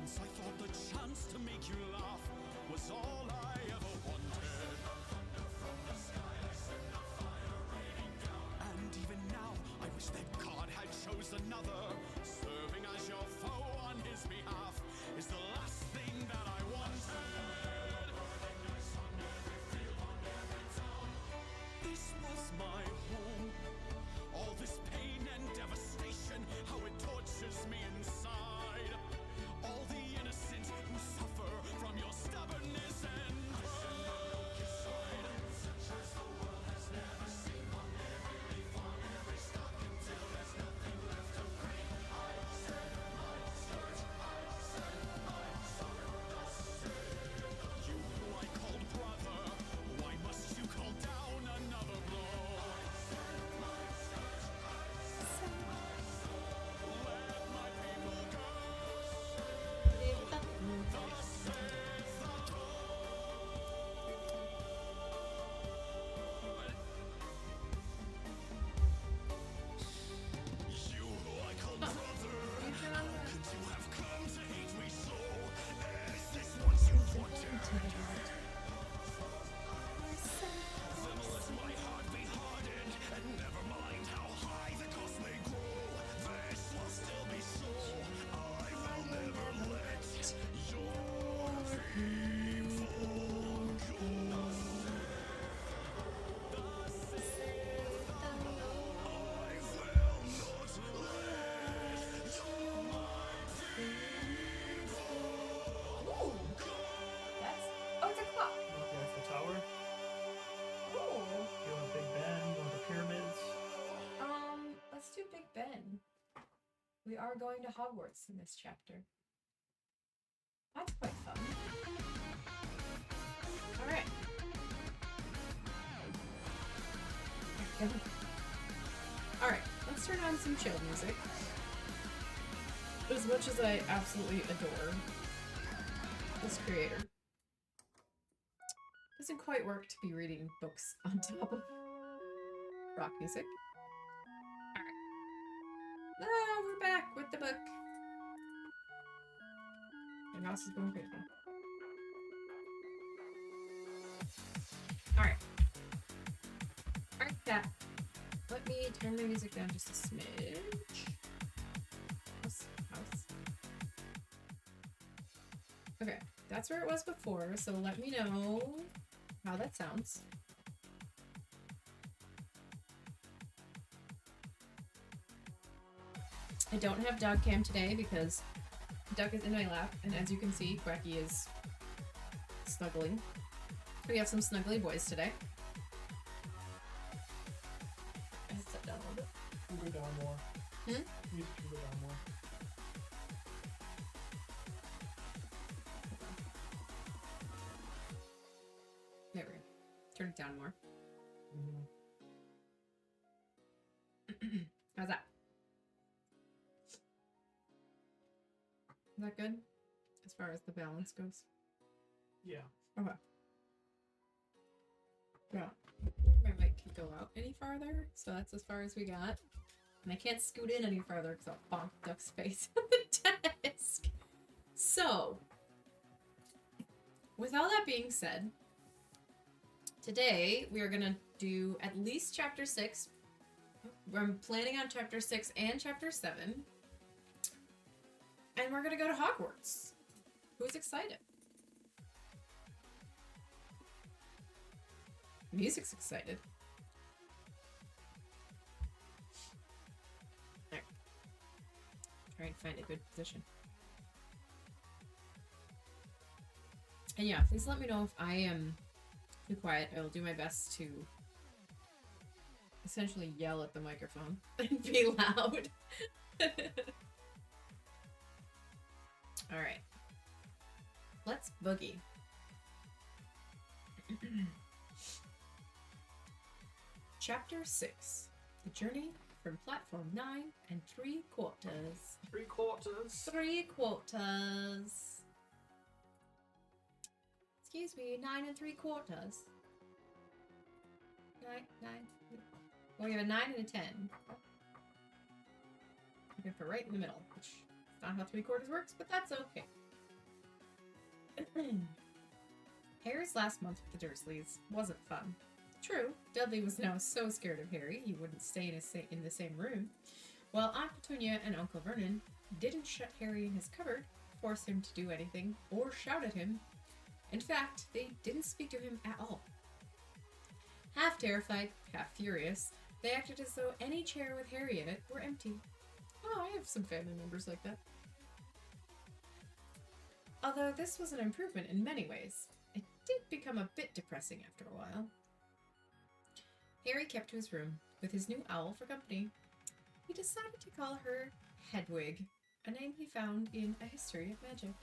Once I thought the chance to make you laugh was all I ever wanted. And even now, I wish that God had chose another. Serving as your foe on his behalf is the last thing that I wanted. This was my home. All this pain and devastation, how it tortures me inside. All the innocent who suffer from your stubbornness and pride. Such as the world has never seen. On every leaf, on every stalk, until there's nothing left of green. I said my search, I said my sorrow. You who I called brother, why must you call down another blow? We are going to Hogwarts in this chapter. That's quite fun. Alright. Alright, let's turn on some chill music. As much as I absolutely adore this creator, it doesn't quite work to be reading books on top of rock music. Ah, we're back with the book. My mouse is going crazy. Alright. Alright, cat. Let me turn the music down just a smidge. House. Okay, that's where it was before, so let me know how that sounds. I don't have dog cam today because Duck is in my lap, and as you can see, Quacky is snuggling. We have some snuggly boys today. I have to sit down a little bit. You can go down more. You can go down more. There we go. Turn it down more. How's that? Is that good? As far as the balance goes? Yeah. Okay. Yeah. My mic can go out any farther, so that's as far as we got. And I can't scoot in any farther because I'll bonk Duck's face on the desk. So, with all that being said, today we are going to do at least chapter 6. I'm planning on chapter 6 and chapter 7. And we're gonna go to Hogwarts. Who's excited? Music's excited. Alright. Try and find a good position. And yeah, please let me know if I am too quiet. I will do my best to essentially yell at the microphone and be loud. Alright. Let's boogie. Chapter 6. The journey from platform 9 and 3/4. 3/4. 3/4. Excuse me, 9 3/4. 9. Well, we have a 9 and a 10. Looking for right in the middle, which is not how 3/4 works, but that's okay. Harry's last month with the Dursleys wasn't fun. True, Dudley was now so scared of Harry he wouldn't stay in the same room, while Aunt Petunia and Uncle Vernon didn't shut Harry in his cupboard, force him to do anything, or shout at him. In fact, they didn't speak to him at all. Half terrified, half furious, they acted as though any chair with Harry in it were empty. Oh, I have some family members like that. Although this was an improvement in many ways, it did become a bit depressing after a while. Harry kept to his room, with his new owl for company. He decided to call her Hedwig, a name he found in A History of Magic.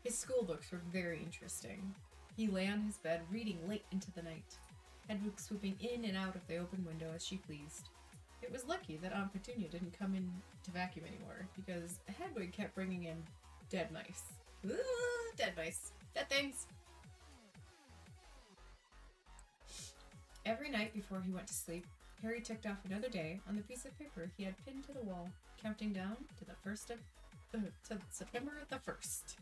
His school books were very interesting. He lay on his bed reading late into the night, Hedwig swooping in and out of the open window as she pleased. It was lucky that Aunt Petunia didn't come in to vacuum anymore, because Hedwig kept bringing in dead mice. Ooh, dead mice. Dead things. Every night before he went to sleep, Harry ticked off another day on the piece of paper he had pinned to the wall, counting down to to September the 1st.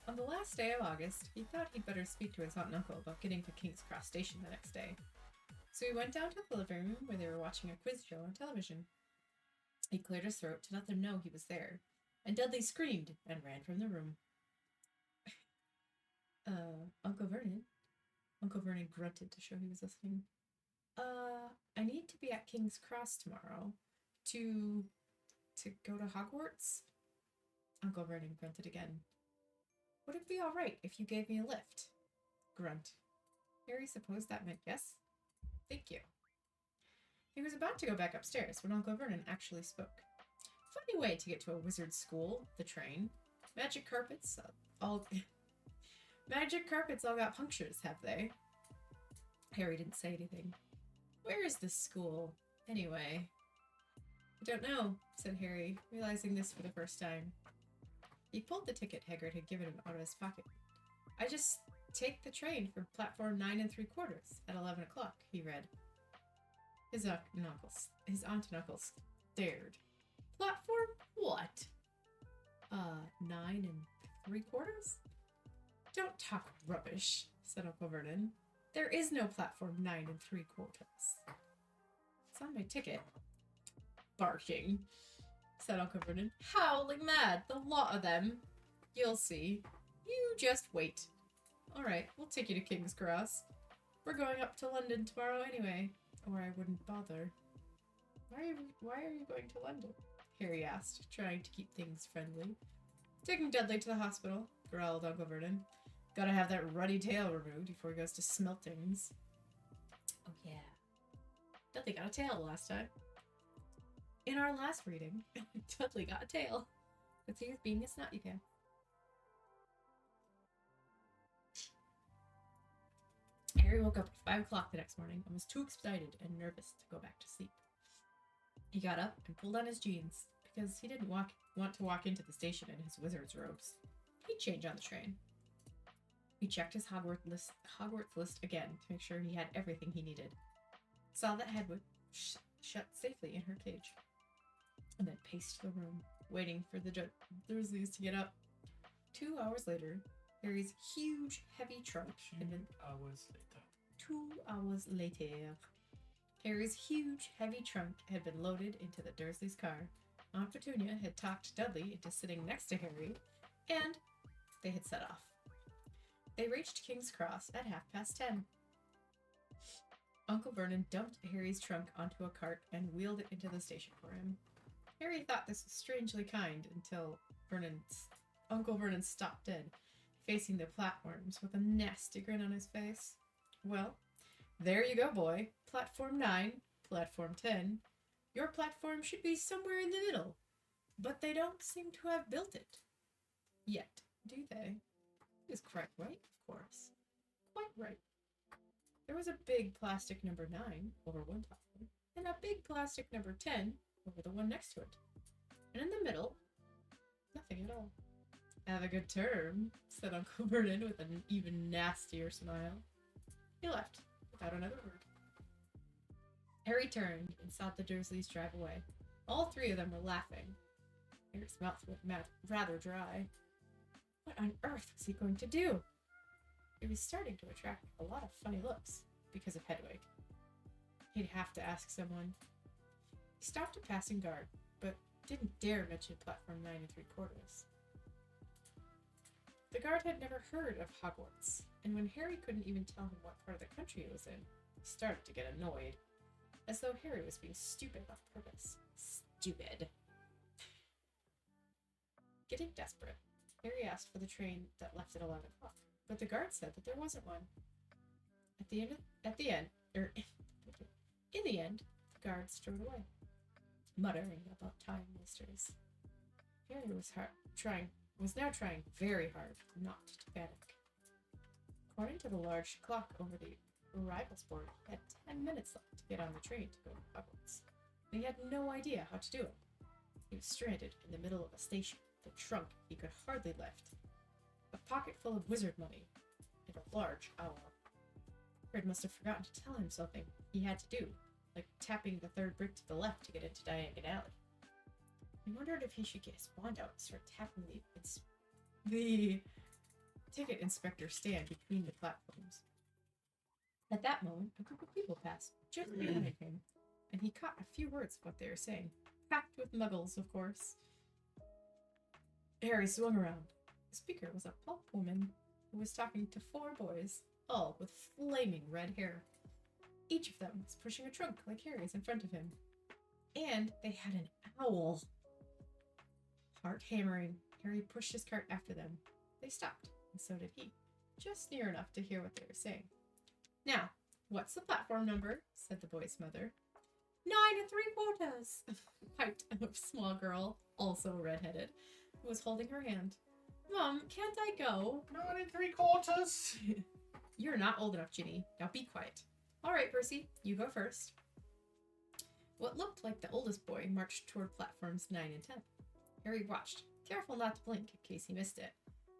On the last day of August, he thought he'd better speak to his aunt and uncle about getting to King's Cross Station the next day. So he went down to the living room where they were watching a quiz show on television. He cleared his throat to let them know he was there, and Dudley screamed and ran from the room. Uncle Vernon? Uncle Vernon grunted to show he was listening. I need to be at King's Cross tomorrow to go to Hogwarts? Uncle Vernon grunted again. Would it be all right if you gave me a lift? Grunt. Harry supposed that meant yes. Thank you. He was about to go back upstairs when Uncle Vernon actually spoke. Funny way to get to a wizard's school, the train. Magic carpets all got punctures, have they? Harry didn't say anything. Where is this school, anyway? I don't know, said Harry, realizing this for the first time. He pulled the ticket Hagrid had given him out of his pocket. I just take the train for platform 9 3/4 at 11 o'clock, he read. His aunt and uncle stared. Platform what? 9 3/4? Don't talk rubbish, said Uncle Vernon. There is no platform 9 3/4. It's on my ticket. Barking, said Uncle Vernon. Howling mad, the lot of them. You'll see. You just wait. All right, we'll take you to King's Cross. We're going up to London tomorrow anyway, or I wouldn't bother. Why are you going to London? Harry asked, trying to keep things friendly. Taking Dudley to the hospital, growled Uncle Vernon. Gotta have that ruddy tail removed before he goes to Smeltings. Oh yeah. Dudley got a tail last time. In our last reading, Dudley got a tail. But he was being a snotty pants. Harry woke up at 5 o'clock the next morning and was too excited and nervous to go back to sleep. He got up and pulled on his jeans because he didn't want to walk into the station in his wizard's robes. He'd change on the train. He checked his Hogwarts list again to make sure he had everything he needed. Saw that Hedwig shut safely in her cage, and then paced the room, waiting for the Dursleys to get up. 2 hours later, Harry's huge, heavy trunk had been... 2 hours later. 2 hours later. Harry's huge, heavy trunk had been loaded into the Dursleys' car. Aunt Petunia had talked Dudley into sitting next to Harry, and they had set off. They reached King's Cross at 10:30. Uncle Vernon dumped Harry's trunk onto a cart and wheeled it into the station for him. Harry thought this was strangely kind until Uncle Vernon stopped dead, facing the platforms with a nasty grin on his face. Well, there you go, boy. Platform 9, platform 10. Your platform should be somewhere in the middle, but they don't seem to have built it. Yet, do they? He was quite right, of course. Quite right. There was a big plastic number 9 over one platform, and a big plastic number 10 over the one next to it. And in the middle, nothing at all. Have a good term, said Uncle Vernon with an even nastier smile. He left, without another word. Harry turned and saw the Dursleys drive away. All 3 of them were laughing. Harry's mouth went rather dry. What on earth was he going to do? He was starting to attract a lot of funny looks because of Hedwig. He'd have to ask someone. He stopped a passing guard, but didn't dare mention platform 9 3/4. The guard had never heard of Hogwarts, and when Harry couldn't even tell him what part of the country it was in, he started to get annoyed, as though Harry was being stupid on purpose. Stupid. Getting desperate, Harry asked for the train that left at 11 o'clock, but the guard said that there wasn't one. In the end, the guard strode away, muttering about time wasters. Harry was now trying very hard not to panic. According to the large clock over the arrivals board, he had 10 minutes left to get on the train to go to Hogwarts. And he had no idea how to do it. He was stranded in the middle of a station with a trunk he could hardly lift, a pocket full of wizard money, and a large owl. Fred must have forgotten to tell him something he had to do, like tapping the third brick to the left to get into Diagon Alley. He wondered if he should get his wand out and start tapping the ticket inspector stand between the platforms. At that moment, a group of people passed just behind him, and he caught a few words of what they were saying, packed with muggles, of course. Harry swung around. The speaker was a plump woman who was talking to 4 boys, all with flaming red hair. Each of them was pushing a trunk like Harry's in front of him. And they had an owl. Heart hammering, Harry pushed his cart after them. They stopped, and so did he, just near enough to hear what they were saying. Now, what's the platform number? Said the boy's mother. 9 3/4, piped a small girl, also redheaded, who was holding her hand. Mom, can't I go? 9 3/4. You're not old enough, Ginny. Now be quiet. All right, Percy, you go first. What looked like the oldest boy marched toward platforms 9 and 10. Harry watched, careful not to blink in case he missed it.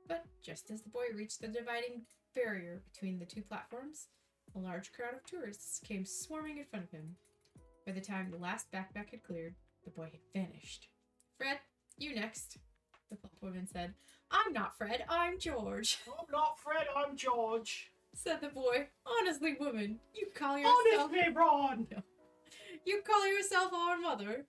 But just as the boy reached the dividing barrier between the 2 platforms, a large crowd of tourists came swarming in front of him. By the time the last backpack had cleared, the boy had vanished. Fred, you next, the plump woman said. I'm not Fred, I'm George. I'm not Fred, I'm George. Said the boy. Honestly, woman, you call yourself... Honestly, Ron! No. You call yourself our mother.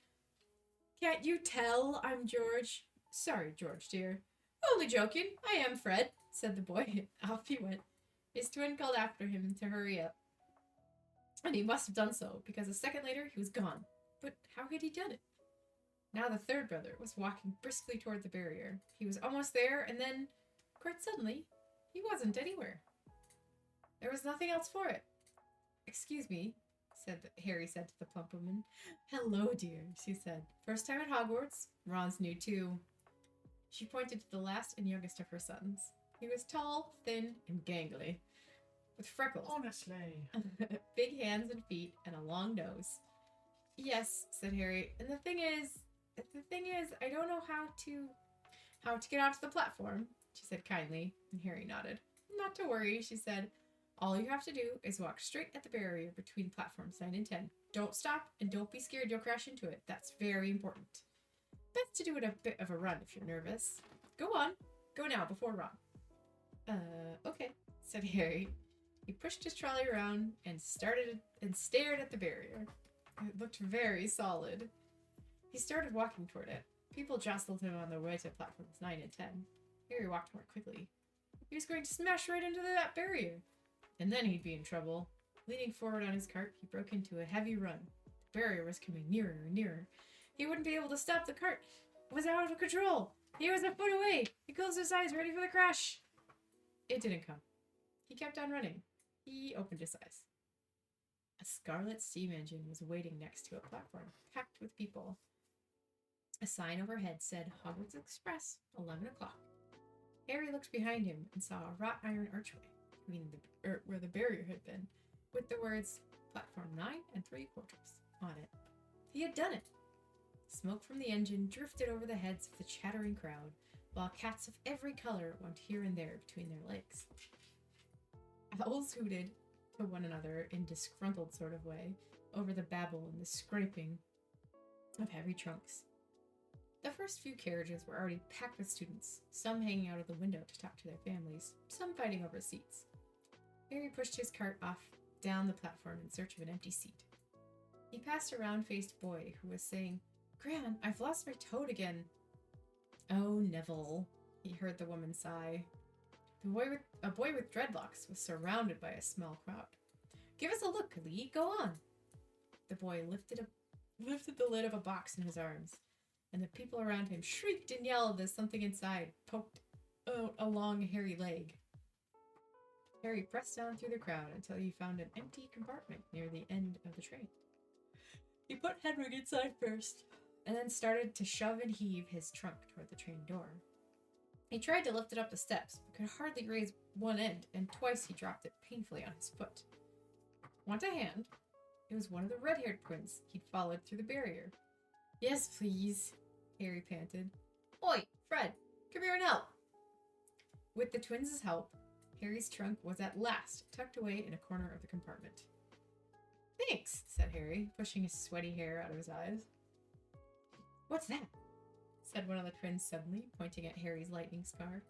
Can't you tell I'm George? Sorry, George, dear. Only joking. I am Fred, said the boy. Off he went. His twin called after him to hurry up. And he must have done so, because a second later he was gone. But how had he done it? Now the third brother was walking briskly toward the barrier. He was almost there, and then, quite suddenly, he wasn't anywhere. There was nothing else for it. Excuse me, Harry said to the plump woman. Hello, dear, she said. First time at Hogwarts? Ron's new too. She pointed to the last and youngest of her sons. He was tall, thin, and gangly, with freckles. Honestly. Big hands and feet, and a long nose. Yes, said Harry. And the thing is, I don't know how to get onto the platform, she said kindly, and Harry nodded. Not to worry, she said. All you have to do is walk straight at the barrier between platforms 9 and 10. Don't stop, and don't be scared you'll crash into it. That's very important. Best to do it a bit of a run if you're nervous. Go on. Go now, before Ron. Okay, said Harry. He pushed his trolley around and stared at the barrier. It looked very solid. He started walking toward it. People jostled him on their way to platforms 9 and 10. Harry walked more quickly. He was going to smash right into that barrier. And then he'd be in trouble. Leaning forward on his cart, he broke into a heavy run. The barrier was coming nearer and nearer. He wouldn't be able to stop. The cart was out of control. He was a foot away. He closed his eyes, ready for the crash. It didn't come. He kept on running. He opened his eyes. A scarlet steam engine was waiting next to a platform, packed with people. A sign overhead said Hogwarts Express, 11 o'clock. Harry looked behind him and saw a wrought iron archway where the barrier had been, with the words Platform 9 3/4 on it. He had done it. Smoke from the engine drifted over the heads of the chattering crowd, while cats of every color went here and there between their legs. Owls hooted to one another in disgruntled sort of way over the babble and the scraping of heavy trunks. The first few carriages were already packed with students, some hanging out of the window to talk to their families, some fighting over seats. Harry pushed his cart off down the platform in search of an empty seat. He passed a round-faced boy who was saying, "Gran, I've lost my toad again." "Oh, Neville," he heard the woman sigh. A boy with dreadlocks was surrounded by a small crowd. "Give us a look, Lee. Go on." The boy lifted the lid of a box in his arms, and the people around him shrieked and yelled as something inside poked out a long, hairy leg. Harry pressed down through the crowd until he found an empty compartment near the end of the train. He put Hedwig inside first, and then started to shove and heave his trunk toward the train door. He tried to lift it up the steps, but could hardly raise one end, and twice he dropped it painfully on his foot. "Want a hand?" It was one of the red-haired twins he'd followed through the barrier. "Yes, please," Harry panted. "Oi, Fred, come here and help." With the twins' help, Harry's trunk was at last tucked away in a corner of the compartment. "Thanks," said Harry, pushing his sweaty hair out of his eyes. "What's that?" said one of the twins suddenly, pointing at Harry's lightning scar.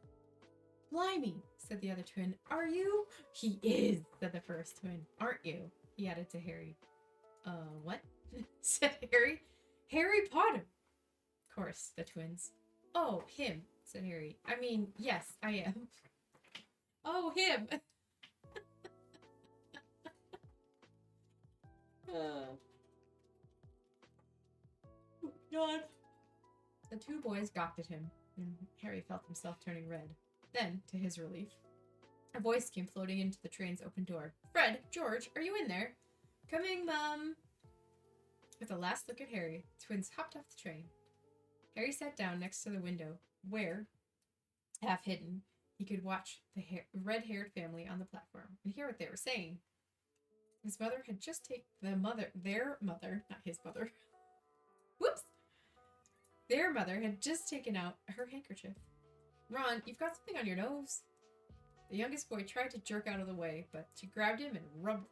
"Blimey," said the other twin. "Are you?" "He is," said the first twin. "Aren't you?" he added to Harry. What?" said Harry. "Harry Potter." Of course, the twins. "Oh, him," said Harry. "I mean, yes, I am." "Oh, him." God. The two boys gawked at him, and Harry felt himself turning red. Then, to his relief, a voice came floating into the train's open door. "Fred, George, are you in there?" "Coming, Mum." With a last look at Harry, the twins hopped off the train. Harry sat down next to the window, where, half hidden, he could watch the red-haired family on the platform and hear what they were saying. His mother had just taken their mother, not his mother. Whoops! Their mother had just taken out her handkerchief. "Ron, you've got something on your nose." The youngest boy tried to jerk out of the way, but she grabbed him and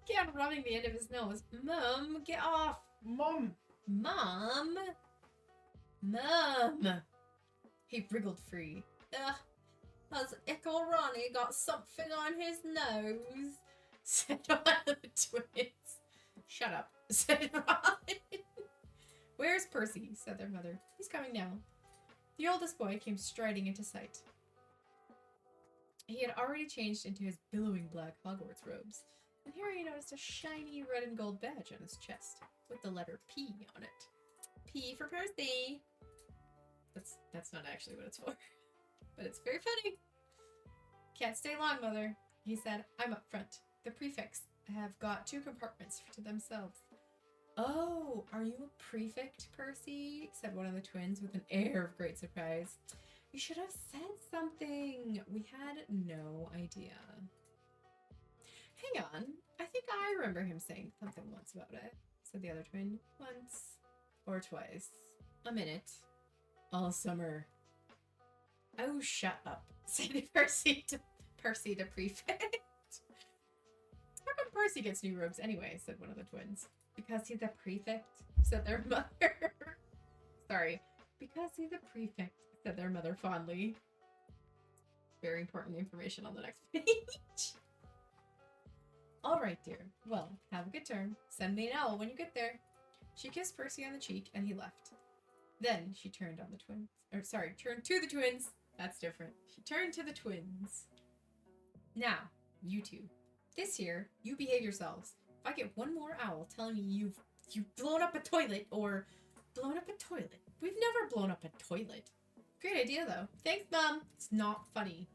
began rubbing the end of his nose. "Mum, get off!" Mum! "Mom! Mum!" He wriggled free. "Ugh, has Ickle Ronnie got something on his nose?" said one of the twins. "Shut up," said Ron. "Where's Percy?" said their mother. "He's coming now." The oldest boy came striding into sight. He had already changed into his billowing black Hogwarts robes, and Harry noticed a shiny red and gold badge on his chest, with the letter P on it. "P for Percy." That's not actually what it's for, but it's very funny. "Can't stay long, Mother," he said. "I'm up front. The prefects have got 2 compartments to themselves." "Oh, are you a prefect, Percy?" said one of the twins with an air of great surprise. "You should have said something. We had no idea." "Hang on. I think I remember him saying something once about it," said the other twin. "Once or twice. A minute. All summer." "Oh, shut up," said Percy to prefect. "How come Percy gets new robes anyway?" said one of the twins. "Because he's a prefect," said their mother. "Sorry. Because he's a prefect," said their mother fondly. Very important information on the next page. "All right, dear. Well, have a good term. Send me an owl when you get there." She kissed Percy on the cheek, and he left. Then she turned to the twins. That's different. She turned to the twins. "Now, you two. This year, you behave yourselves. If I get one more owl telling me you've blown up a toilet or blown up a toilet. We've never blown up a toilet. Great idea, though. Thanks, Mom. It's not funny.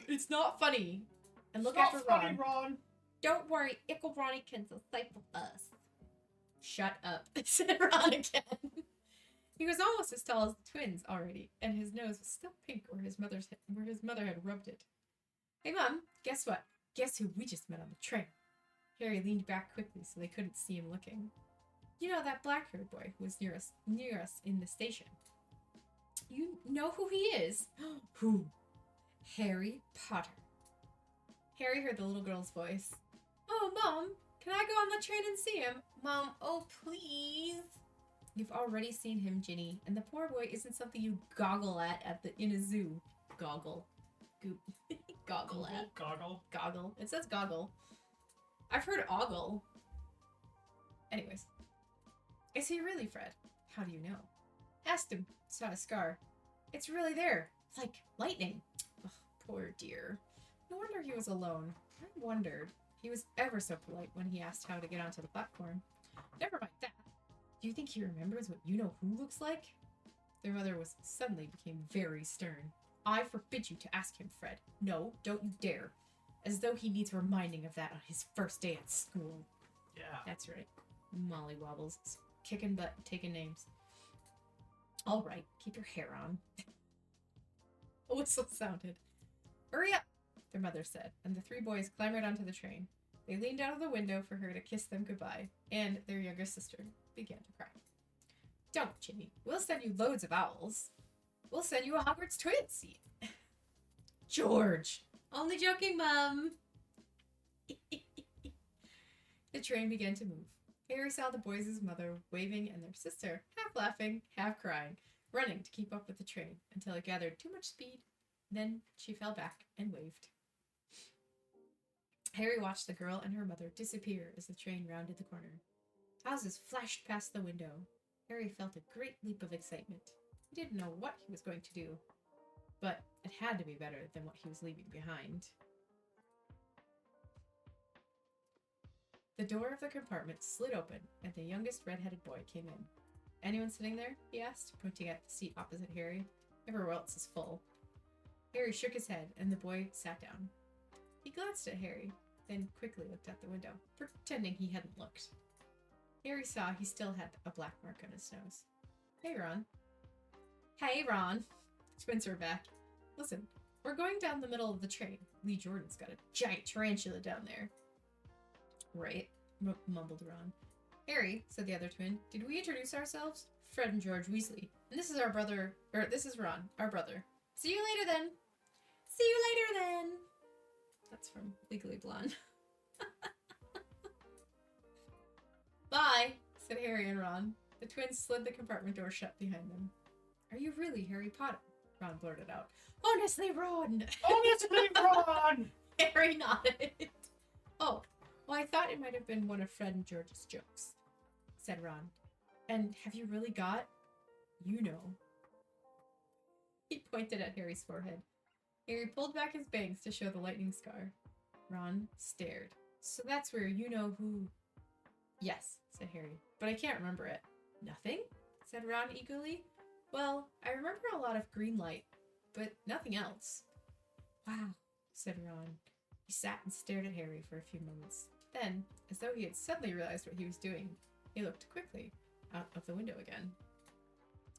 It's not funny. And look after Ron. Ron. Don't worry, Ickle Ronnie can disciple us." "Shut up," said Ron again. He was almost as tall as the twins already, and his nose was still pink where his mother had rubbed it. "Hey, Mom, guess what? Guess who we just met on the train?" Harry leaned back quickly so they couldn't see him looking. "You know that black-haired boy who was near us in the station." "You know who he is?" "Who?" "Harry Potter." Harry heard the little girl's voice. "Oh, Mom, can I go on the train and see him?" "Mom, oh, please." You've already seen him, Ginny, and the poor boy isn't something you goggle at in a zoo. Goggle. Goggle at. Goggle. Goggle. It says goggle. I've heard ogle. Anyways. Is he really, Fred? How do you know? Asked him. Saw a scar. It's really there. Like lightning. Ugh, poor dear. No wonder he was alone. I wondered. He was ever so polite when he asked how to get onto the platform. Never mind that. Do you think he remembers what you-know-who looks like? Their mother suddenly became very stern. I forbid you to ask him, Fred. No, don't you dare. As though he needs reminding of that on his first day at school. Yeah. That's right. Molly Wobbles. Kicking butt, taking names. All right, keep your hair on. A whistle sounded. Hurry up, their mother said, and the three boys clambered onto the train. They leaned out of the window for her to kiss them goodbye, and their younger sister began to cry. Don't, Ginny. We'll send you loads of owls. We'll send you a Hogwarts toilet seat. George! Only joking, Mum! The train began to move. Harry saw the boys' mother waving and their sister, half laughing, half crying, running to keep up with the train until it gathered too much speed. Then she fell back and waved. Harry watched the girl and her mother disappear as the train rounded the corner. Houses flashed past the window. Harry felt a great leap of excitement. He didn't know what he was going to do, but it had to be better than what he was leaving behind. The door of the compartment slid open, and the youngest red-headed boy came in. Anyone sitting there? He asked, pointing at the seat opposite Harry. Everywhere else is full. Harry shook his head, and the boy sat down. He glanced at Harry, then quickly looked out the window, pretending he hadn't looked. Harry saw he still had a black mark on his nose. Hey, Ron. Hey, Ron. Twins were back. Listen, we're going down the middle of the train. Lee Jordan's got a giant tarantula down there. Right, mumbled Ron. Harry, said the other twin, did we introduce ourselves? Fred and George Weasley. And this is our brother, this is Ron, our brother. See you later then. See you later then. That's from Legally Blonde. Bye, said Harry and Ron. The twins slid the compartment door shut behind them. Are you really Harry Potter? Ron blurted out. Honestly, Ron! Honestly, Ron! Harry nodded. Oh, well, I thought it might have been one of Fred and George's jokes, said Ron. And have you really got, you know? He pointed at Harry's forehead. Harry pulled back his bangs to show the lightning scar. Ron stared. So that's where you know who... Yes, said Harry, but I can't remember it. Nothing? Said Ron eagerly. Well, I remember a lot of green light, but nothing else. Wow, said Ron. He sat and stared at Harry for a few moments. Then, as though he had suddenly realized what he was doing, he looked quickly out of the window again.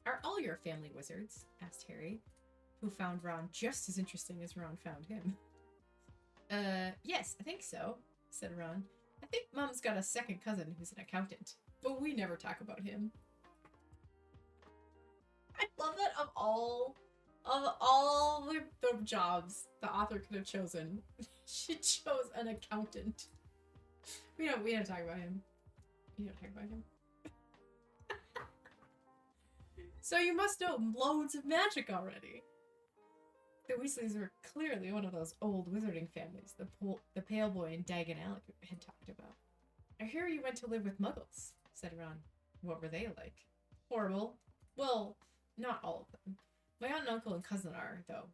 Are all your family wizards? Asked Harry, who found Ron just as interesting as Ron found him. Yes, I think so, said Ron. I think Mom's got a second cousin who's an accountant, but we never talk about him. I love that of all the jobs the author could have chosen, she chose an accountant. We don't talk about him. We don't talk about him. So you must know loads of magic already. The Weasleys were clearly one of those old wizarding families the Pale Boy and Diagon Alley had talked about. I hear you went to live with Muggles, said Ron. What were they like? Horrible. Well, not all of them. My aunt and uncle and cousin are, though.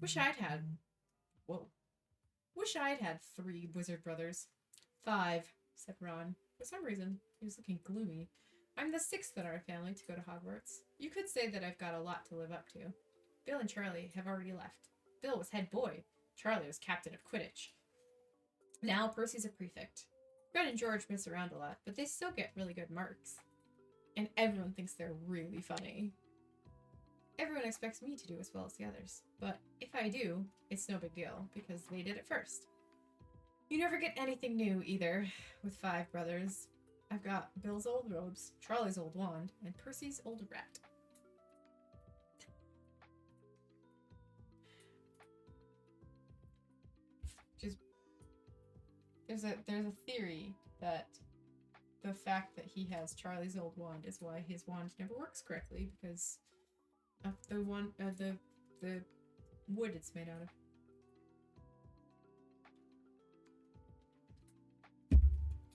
Wish I'd had 3 wizard brothers. 5, said Ron. For some reason, he was looking gloomy. I'm the 6th in our family to go to Hogwarts. You could say that I've got a lot to live up to. Bill and Charlie have already left. Bill was head boy. Charlie was captain of Quidditch. Now Percy's a prefect. Fred and George mess around a lot, but they still get really good marks. And everyone thinks they're really funny. Everyone expects me to do as well as the others, but if I do, it's no big deal, because they did it first. You never get anything new, either, with 5 brothers. I've got Bill's old robes, Charlie's old wand, and Percy's old rat. Just there's a theory that the fact that he has Charlie's old wand is why his wand never works correctly, because of the the wood it's made out of.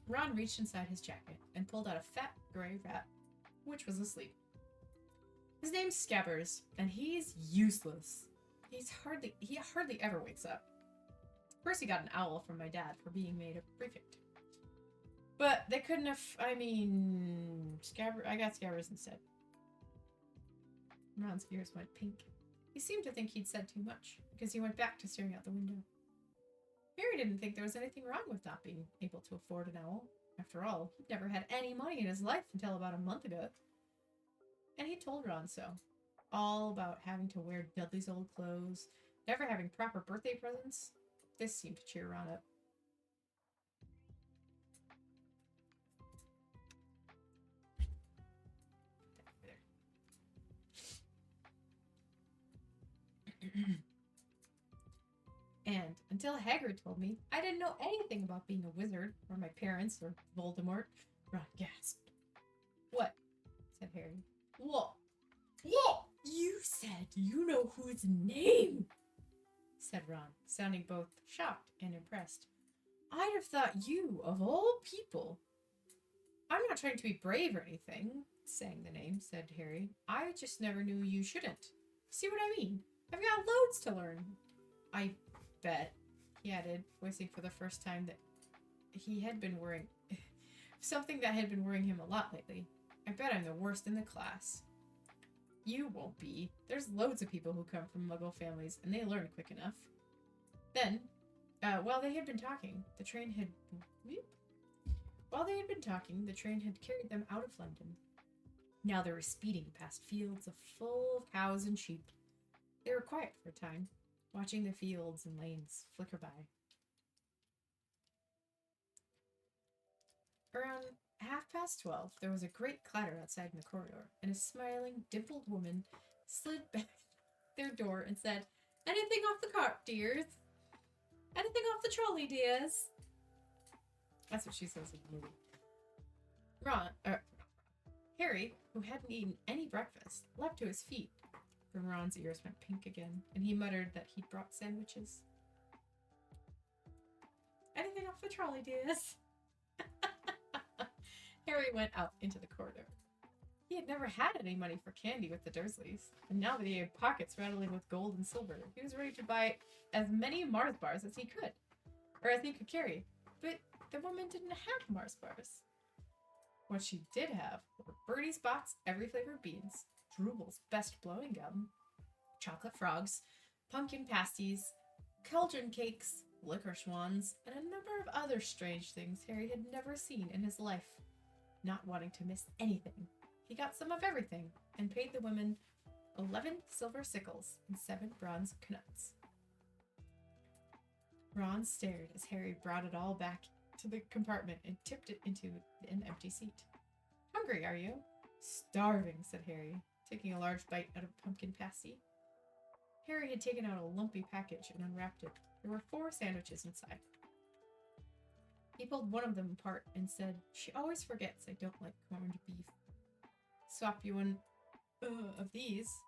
Ron reached inside his jacket and pulled out a fat gray rat, which was asleep. His name's Scabbers, and he's useless. He hardly ever wakes up. First he got an owl from my dad for being made a prefect. But they couldn't have, I got Scabbers instead. Ron's ears went pink. He seemed to think he'd said too much, because he went back to staring out the window. Harry didn't think there was anything wrong with not being able to afford an owl. After all, he'd never had any money in his life until about a month ago. And he told Ron so. All about having to wear Dudley's old clothes, never having proper birthday presents. This seemed to cheer Ron up. And until Hagrid told me, I didn't know anything about being a wizard, or my parents, or Voldemort. Ron gasped. What? Said Harry. What? What? You said you know whose name? Said Ron, sounding both shocked and impressed. I'd have thought you, of all people. I'm not trying to be brave or anything, saying the name, said Harry. I just never knew you shouldn't. See what I mean? I've got loads to learn. I bet, he added, voicing for the first time that he had been worrying something that had been worrying him a lot lately. I bet I'm the worst in the class. You won't be. There's loads of people who come from Muggle families, and they learn quick enough. Then, while they had been talking, the train had carried them out of London. Now they were speeding past fields full of cows and sheep. They were quiet for a time, watching the fields and lanes flicker by. Around 12:30, there was a great clatter outside in the corridor, and a smiling, dimpled woman slid back their door and said, "Anything off the cart, dears? Anything off the trolley, dears?" That's what she says in the movie. Harry, who hadn't eaten any breakfast, leapt to his feet. From Ron's ears went pink again, and he muttered that he'd brought sandwiches. Anything off the trolley, dears? Harry went out into the corridor. He had never had any money for candy with the Dursleys, and now that he had pockets rattling with gold and silver, he was ready to buy as many Mars bars as he could, or as he could carry. But the woman didn't have Mars bars. What she did have were Birdie Spot's every flavor beans, Drooble's best blowing gum, chocolate frogs, pumpkin pasties, cauldron cakes, licorice wands, and a number of other strange things Harry had never seen in his life. Not wanting to miss anything, he got some of everything and paid the women 11 silver sickles and 7 bronze knuts. Ron stared as Harry brought it all back to the compartment and tipped it into an empty seat. Hungry, are you? Starving, said Harry, taking a large bite out of a pumpkin pasty. Harry had taken out a lumpy package and unwrapped it. There were 4 sandwiches inside. He pulled one of them apart and said, "She always forgets I don't like corned beef." "Swap you one of these,"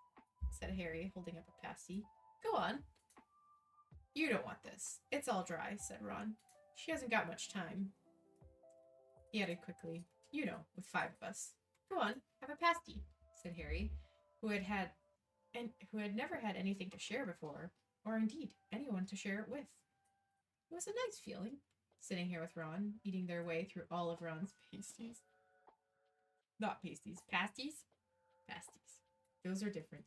said Harry, holding up a pasty. "Go on." "You don't want this. It's all dry," said Ron. "She hasn't got much time." He added quickly, "You know, with 5 of us." "Go on, have a pasty," said Harry, who had never had anything to share before, or indeed anyone to share it with. It was a nice feeling, sitting here with Ron, eating their way through all of Ron's pasties. Not pasties, pasties? Pasties. Those are different.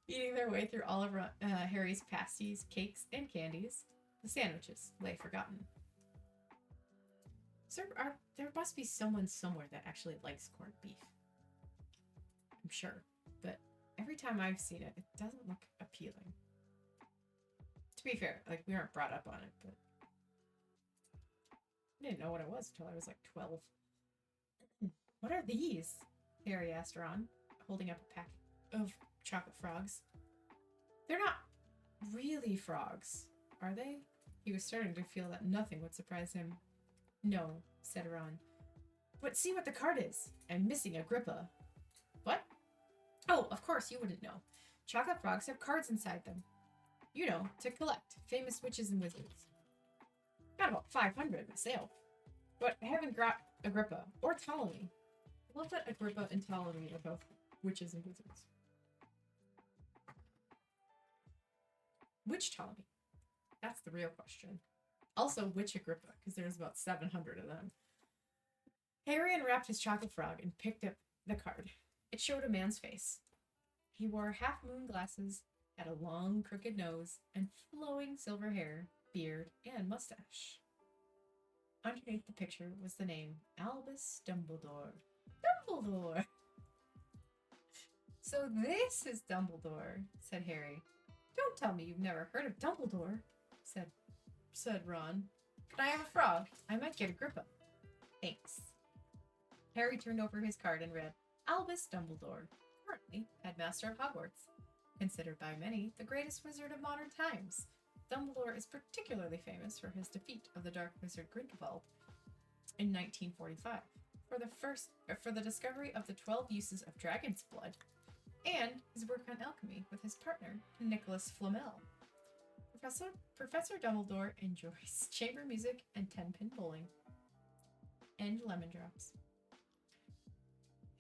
Eating their way through all of Harry's pasties, cakes, and candies. The sandwiches lay forgotten. So there must be someone somewhere that actually likes corned beef. I'm sure, but every time I've seen it, it doesn't look appealing. To be fair, like, we weren't brought up on it, but I didn't know what it was until I was like 12. "What are these?" Harry asked Ron, holding up a pack of chocolate frogs. "They're not really frogs, are they?" He was starting to feel that nothing would surprise him. No, said Ron. But see what the card is. I'm missing Agrippa. What? Oh, of course, you wouldn't know. Chocolate frogs have cards inside them. You know, to collect famous witches and wizards. Got about 500 myself. But I haven't got Agrippa or Ptolemy. I love that Agrippa and Ptolemy are both witches and wizards. Which Ptolemy? That's the real question. Also, which Agrippa? Because there's about 700 of them. Harry unwrapped his chocolate frog and picked up the card. It showed a man's face. He wore half-moon glasses, had a long, crooked nose, and flowing silver hair, beard, and mustache. Underneath the picture was the name Albus Dumbledore. Dumbledore! So this is Dumbledore, said Harry. Don't tell me you've never heard of Dumbledore, said Ron. Can I have a frog? I might get Agrippa. Thanks. Harry turned over his card and read, Albus Dumbledore, currently headmaster of Hogwarts. Considered by many the greatest wizard of modern times, Dumbledore is particularly famous for his defeat of the Dark Wizard Grindelwald in 1945, for the discovery of the 12 uses of dragon's blood, and his work on alchemy with his partner, Nicholas Flamel. Professor Dumbledore enjoys chamber music and 10-pin bowling. And lemon drops.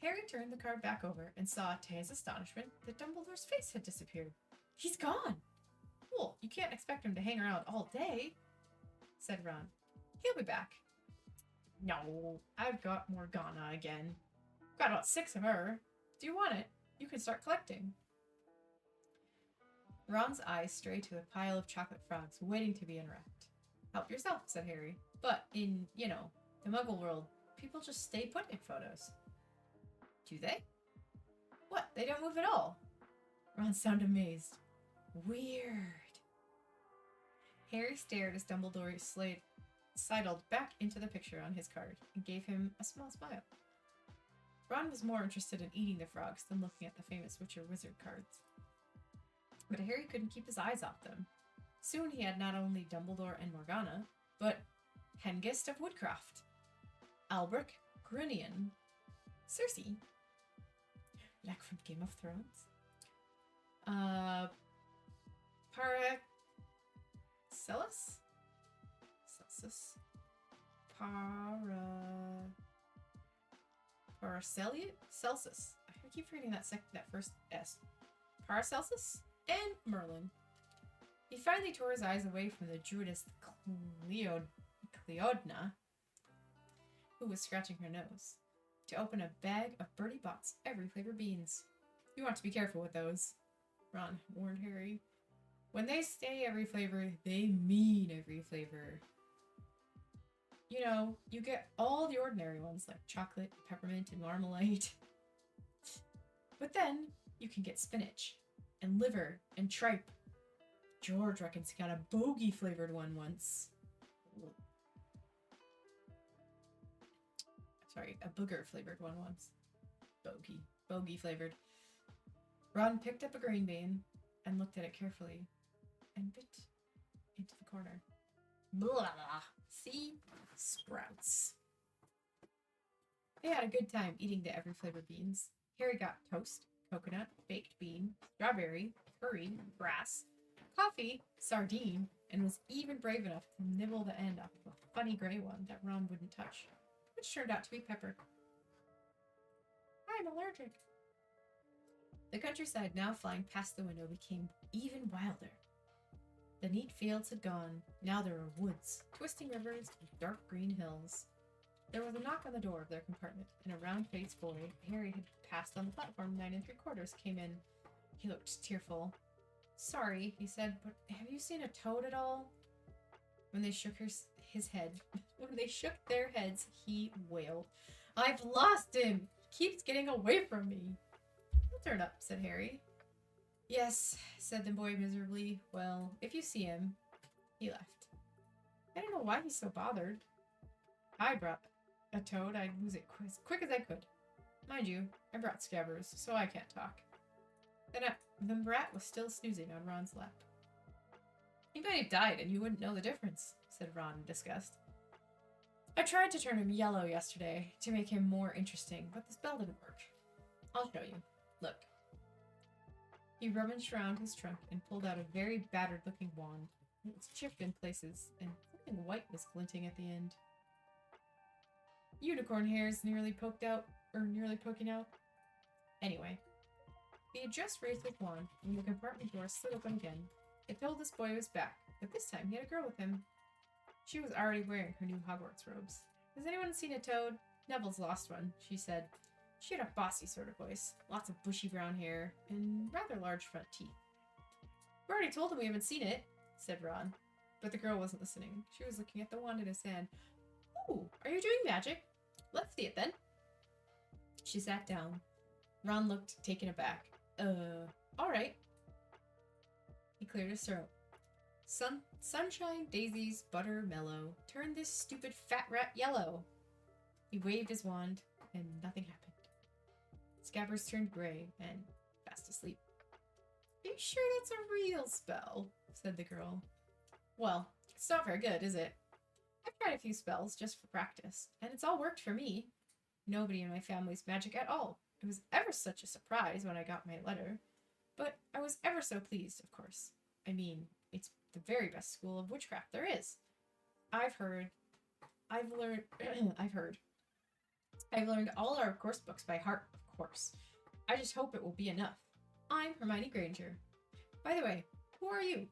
Harry turned the card back over and saw, to his astonishment, that Dumbledore's face had disappeared. He's gone! Well, you can't expect him to hang around all day, said Ron. He'll be back. No, I've got Morgana again. Got about 6 of her. Do you want it? You can start collecting. Ron's eyes strayed to a pile of chocolate frogs waiting to be unwrapped. Help yourself, said Harry. But in, the Muggle world, people just stay put in photos. Do they? What? They don't move at all? Ron sounded amazed. Weird. Harry stared as Dumbledore sidled back into the picture on his card and gave him a small smile. Ron was more interested in eating the frogs than looking at the famous witch or wizard cards. But Harry couldn't keep his eyes off them. Soon he had not only Dumbledore and Morgana, but Hengist of Woodcraft, Albrecht Grunion, Cersei, like from Game of Thrones, Paracelsus? Celsus? Paraceliot? Celsus. I keep reading that first S. Paracelsus and Merlin. He finally tore his eyes away from the druidess Cleodna, who was scratching her nose, to open a bag of Bertie Bott's every flavor beans. You want to be careful with those, Ron warned Harry. When they say every flavor, they mean every flavor. You get all the ordinary ones like chocolate, peppermint, and marmalade. But then you can get spinach, and liver, and tripe. George reckons he got a bogey flavored one once. Sorry, a booger flavored one once. Bogey flavored. Ron picked up a green bean and looked at it carefully and bit into the corner. Blah! See? Sprouts. They had a good time eating the every flavor beans. Harry got toast, coconut, baked bean, strawberry, curry, grass, coffee, sardine, and was even brave enough to nibble the end off of a funny gray one that Ron wouldn't touch, which turned out to be pepper. I'm allergic. The countryside, now flying past the window, became even wilder. The neat fields had gone. Now there were woods, twisting rivers, and dark green hills. There was a knock on the door of their compartment, and a round-faced boy Harry had passed on the platform 9 3/4 came in. He looked tearful. Sorry, he said, but have you seen a toad at all? When they shook when they shook their heads, he wailed. I've lost him! He keeps getting away from me. He'll turn up, said Harry. Yes, said the boy miserably. Well, if you see him. He left. I don't know why he's so bothered. I brought a toad. I'd lose it as quick as I could. Mind you, I brought Scabbers, so I can't talk. The brat was still snoozing on Ron's lap. He might have died and you wouldn't know the difference, said Ron in disgust. I tried to turn him yellow yesterday to make him more interesting, but the spell didn't work. I'll show you. Look. He rummaged around his trunk and pulled out a very battered-looking wand. It was chipped in places, and something white was glinting at the end. Unicorn hairs nearly poking out. Anyway, he had just raised his wand when the compartment door slid open again. It told this boy he was back, but this time he had a girl with him. She was already wearing her new Hogwarts robes. Has anyone seen a toad? Neville's lost one, she said. She had a bossy sort of voice, lots of bushy brown hair, and rather large front teeth. We already told him we haven't seen it, said Ron. But the girl wasn't listening. She was looking at the wand in his hand. Ooh, are you doing magic? Let's see it then. She sat down. Ron looked taken aback. Alright. He cleared his throat. Sunshine, daisies, butter, mellow. Turn this stupid fat rat yellow. He waved his wand, and nothing happened. Scabbers turned gray and fast asleep. Are you sure that's a real spell? Said the girl. Well, it's not very good, is it? I've tried a few spells just for practice, and it's all worked for me. Nobody in my family's magic at all. It was ever such a surprise when I got my letter. But I was ever so pleased, of course. I mean, it's the very best school of witchcraft there is. I've learned all our course books by heart, of course. I just hope it will be enough. I'm Hermione Granger. By the way, who are you?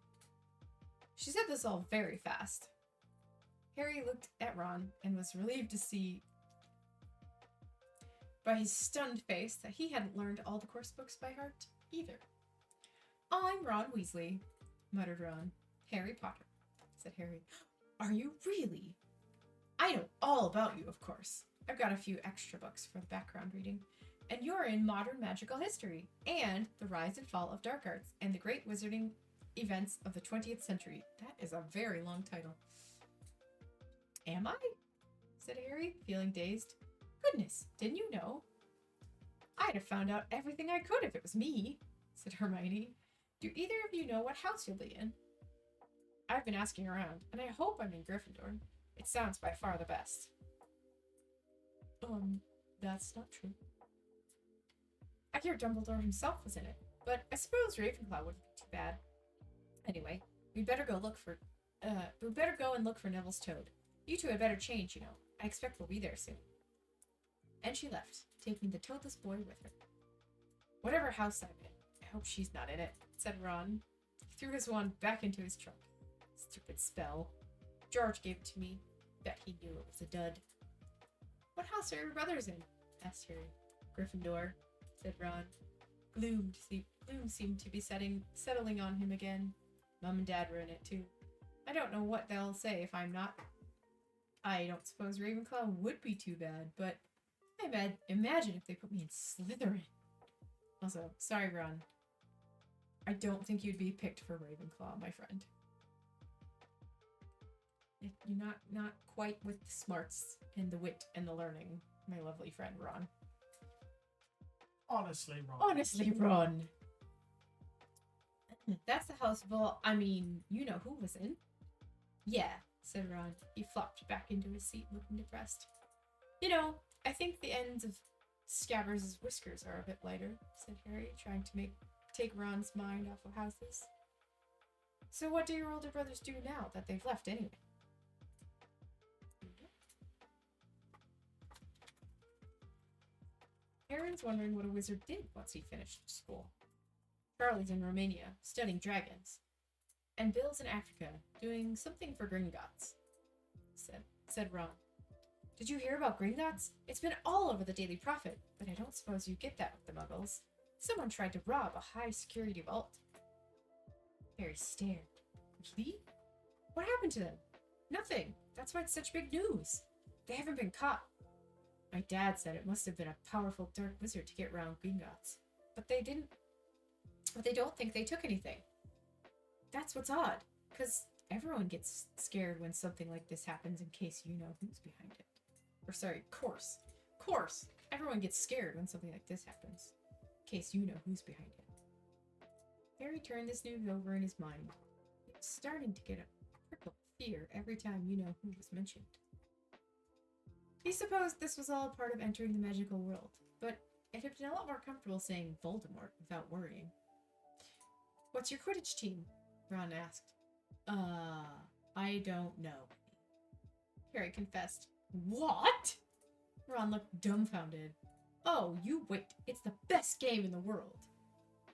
She said this all very fast. Harry looked at Ron and was relieved to see by his stunned face that he hadn't learned all the course books by heart either. I'm Ron Weasley, muttered Ron. Harry Potter, said Harry. Are you really? I know all about you, of course. I've got a few extra books for the background reading. And you're in modern magical history, and the rise and fall of dark arts, and the great wizarding events of the 20th century. That is a very long title. Am I? Said Harry, feeling dazed. Goodness, didn't you know? I'd have found out everything I could if it was me, said Hermione. Do either of you know what house you'll be in? I've been asking around, and I hope I'm in Gryffindor. It sounds by far the best. That's not true. I hear Dumbledore himself was in it, but I suppose Ravenclaw wouldn't be too bad. Anyway, we'd better go and look for Neville's toad. You two had better change, you know. I expect we'll be there soon. And she left, taking the toadless boy with her. Whatever house I'm in, I hope she's not in it, said Ron. He threw his wand back into his trunk. Stupid spell. George gave it to me. Bet he knew it was a dud. What house are your brothers in? Asked Harry. Gryffindor, said Ron. Gloom seemed to be settling on him again. Mum and Dad were in it too. I don't know what they'll say if I'm not. I don't suppose Ravenclaw would be too bad, but I imagine if they put me in Slytherin. Also, sorry, Ron. I don't think you'd be picked for Ravenclaw, my friend. You're not quite with the smarts and the wit and the learning, my lovely friend Ron. Honestly, Ron. Honestly, Ron. That's the house you know who was in? Yeah, said Ron. He flopped back into his seat, looking depressed. You know, I think the ends of Scabbers' whiskers are a bit lighter, said Harry, trying to take Ron's mind off of houses. So what do your older brothers do now that they've left anyway? Aaron's wondering what a wizard did once he finished school. Charlie's in Romania, studying dragons. And Bill's in Africa, doing something for Gringotts, said Ron. Did you hear about Gringotts? It's been all over the Daily Prophet, but I don't suppose you get that with the Muggles. Someone tried to rob a high-security vault. Harry stared. Really? What happened to them? Nothing. That's why it's such big news. They haven't been caught. My dad said it must have been a powerful dark wizard to get around Gringotts. But they don't think they took anything. That's what's odd, because everyone gets scared when something like this happens in case you know who's behind it. Course. Everyone gets scared when something like this happens, in case you know who's behind it. Harry turned this news over in his mind. He was starting to get a prickle of fear every time you know who was mentioned. He supposed this was all part of entering the magical world, but it had been a lot more comfortable saying Voldemort without worrying. What's your Quidditch team? Ron asked. I don't know. Harry confessed. What? Ron looked dumbfounded. Oh, you wait. It's the best game in the world.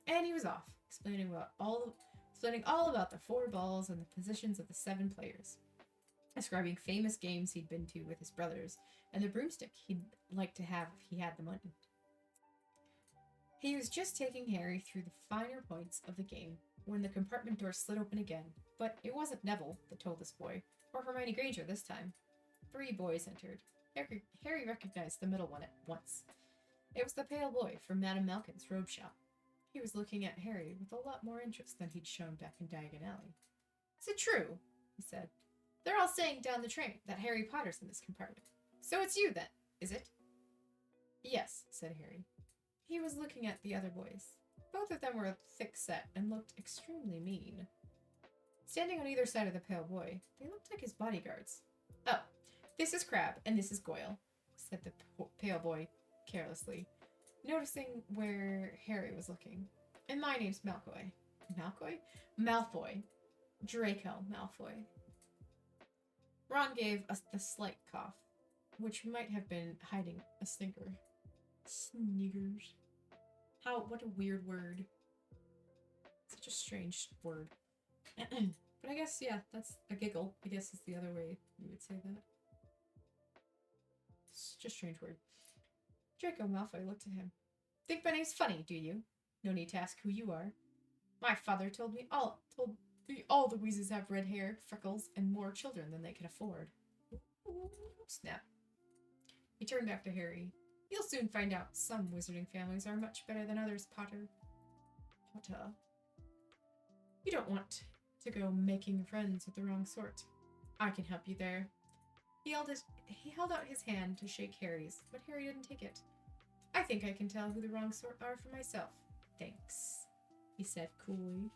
And he was off, explaining all about the 4 balls and the positions of the 7 players, describing famous games he'd been to with his brothers, and the broomstick he'd like to have if he had the money. He was just taking Harry through the finer points of the game when the compartment door slid open again, but it wasn't Neville that told this boy, or Hermione Granger this time. 3 boys entered. Harry recognized the middle one at once. It was the pale boy from Madame Malkin's robe shop. He was looking at Harry with a lot more interest than he'd shown back in Diagon Alley. Is it true? He said. They're all saying down the train that Harry Potter's in this compartment. So it's you then, is it? Yes, said Harry. He was looking at the other boys. Both of them were thick-set and looked extremely mean. Standing on either side of the pale boy, they looked like his bodyguards. Oh, this is Crabbe and this is Goyle, said the pale boy carelessly, noticing where Harry was looking. And my name's Malfoy. Malfoy? Malfoy. Draco Malfoy. Ron gave us the slight cough, which might have been hiding a stinker. Sniggers. What a weird word. Such a strange word. But I guess, yeah, that's a giggle, I guess is the other way you would say that. It's just a strange word. Draco Malfoy looked at him. Think my name's funny, do you? No need to ask who you are. My father told me all the Weasleys have red hair, freckles, and more children than they can afford. Ooh, snap. He turned back to Harry. You'll soon find out some wizarding families are much better than others, Potter. Potter. You don't want to go making friends with the wrong sort. I can help you there. He held out his hand to shake Harry's, but Harry didn't take it. I think I can tell who the wrong sort are for myself. Thanks, he said coolly.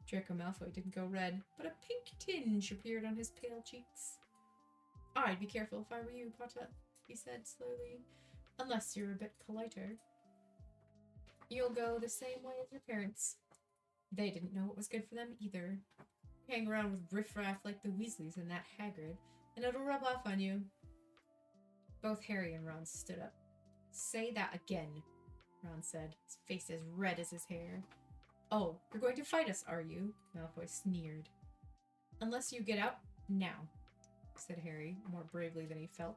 Draco Malfoy didn't go red, but a pink tinge appeared on his pale cheeks. I'd be careful if I were you, Potter, he said slowly. Unless you're a bit politer. You'll go the same way as your parents. They didn't know what was good for them either. Hang around with riffraff like the Weasleys and that Hagrid, and it'll rub off on you. Both Harry and Ron stood up. Say that again, Ron said, his face as red as his hair. Oh, you're going to fight us, are you? Malfoy sneered. Unless you get out now, said Harry, more bravely than he felt.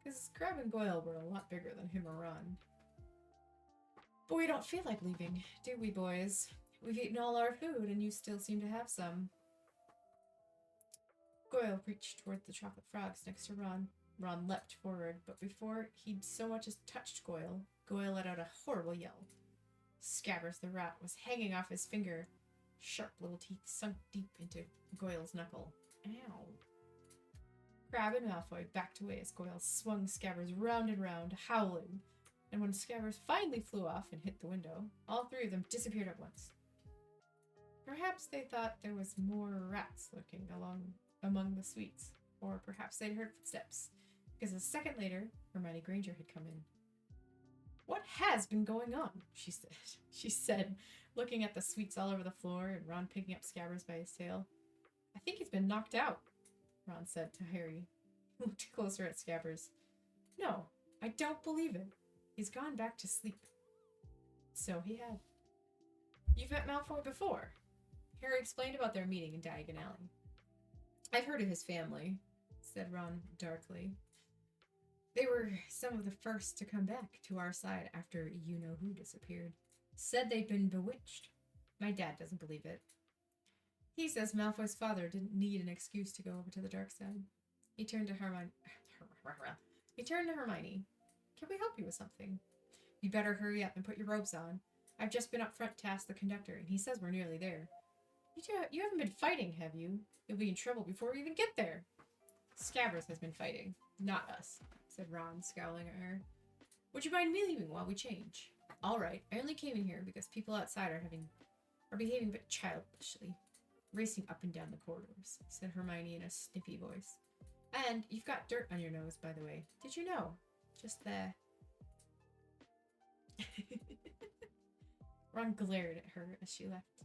Because Crabbe and Goyle were a lot bigger than him or Ron. But we don't feel like leaving, do we, boys? We've eaten all our food, and you still seem to have some. Goyle reached toward the chocolate frogs next to Ron. Ron leapt forward, but before he'd so much as touched Goyle, Goyle let out a horrible yell. Scabbers the rat was hanging off his finger. Sharp little teeth sunk deep into Goyle's knuckle. Ow. Crabbe and Malfoy backed away as Goyle swung Scabbers round and round, howling. And when Scabbers finally flew off and hit the window, all 3 of them disappeared at once. Perhaps they thought there was more rats lurking among the sweets, or perhaps they'd heard footsteps, because a second later, Hermione Granger had come in. What has been going on? She said, looking at the sweets all over the floor and Ron picking up Scabbers by his tail. I think he's been knocked out, Ron said to Harry. He looked closer at Scabbers. No, I don't believe it. He's gone back to sleep. So he had. You've met Malfoy before. Harry explained about their meeting in Diagon Alley. I've heard of his family, said Ron darkly. They were some of the first to come back to our side after you-know-who disappeared. Said they'd been bewitched. My dad doesn't believe it. He says Malfoy's father didn't need an excuse to go over to the dark side. He turned to Hermione. Can we help you with something? You better hurry up and put your robes on. I've just been up front to ask the conductor, and he says we're nearly there. You haven't been fighting, have you? You'll be in trouble before we even get there. Scabbers has been fighting, not us, said Ron, scowling at her. Would you mind me leaving while we change? All right, I only came in here because people outside are behaving a bit childishly, racing up and down the corridors, said Hermione in a snippy voice. And you've got dirt on your nose, by the way. Did you know? Just there. Ron glared at her as she left.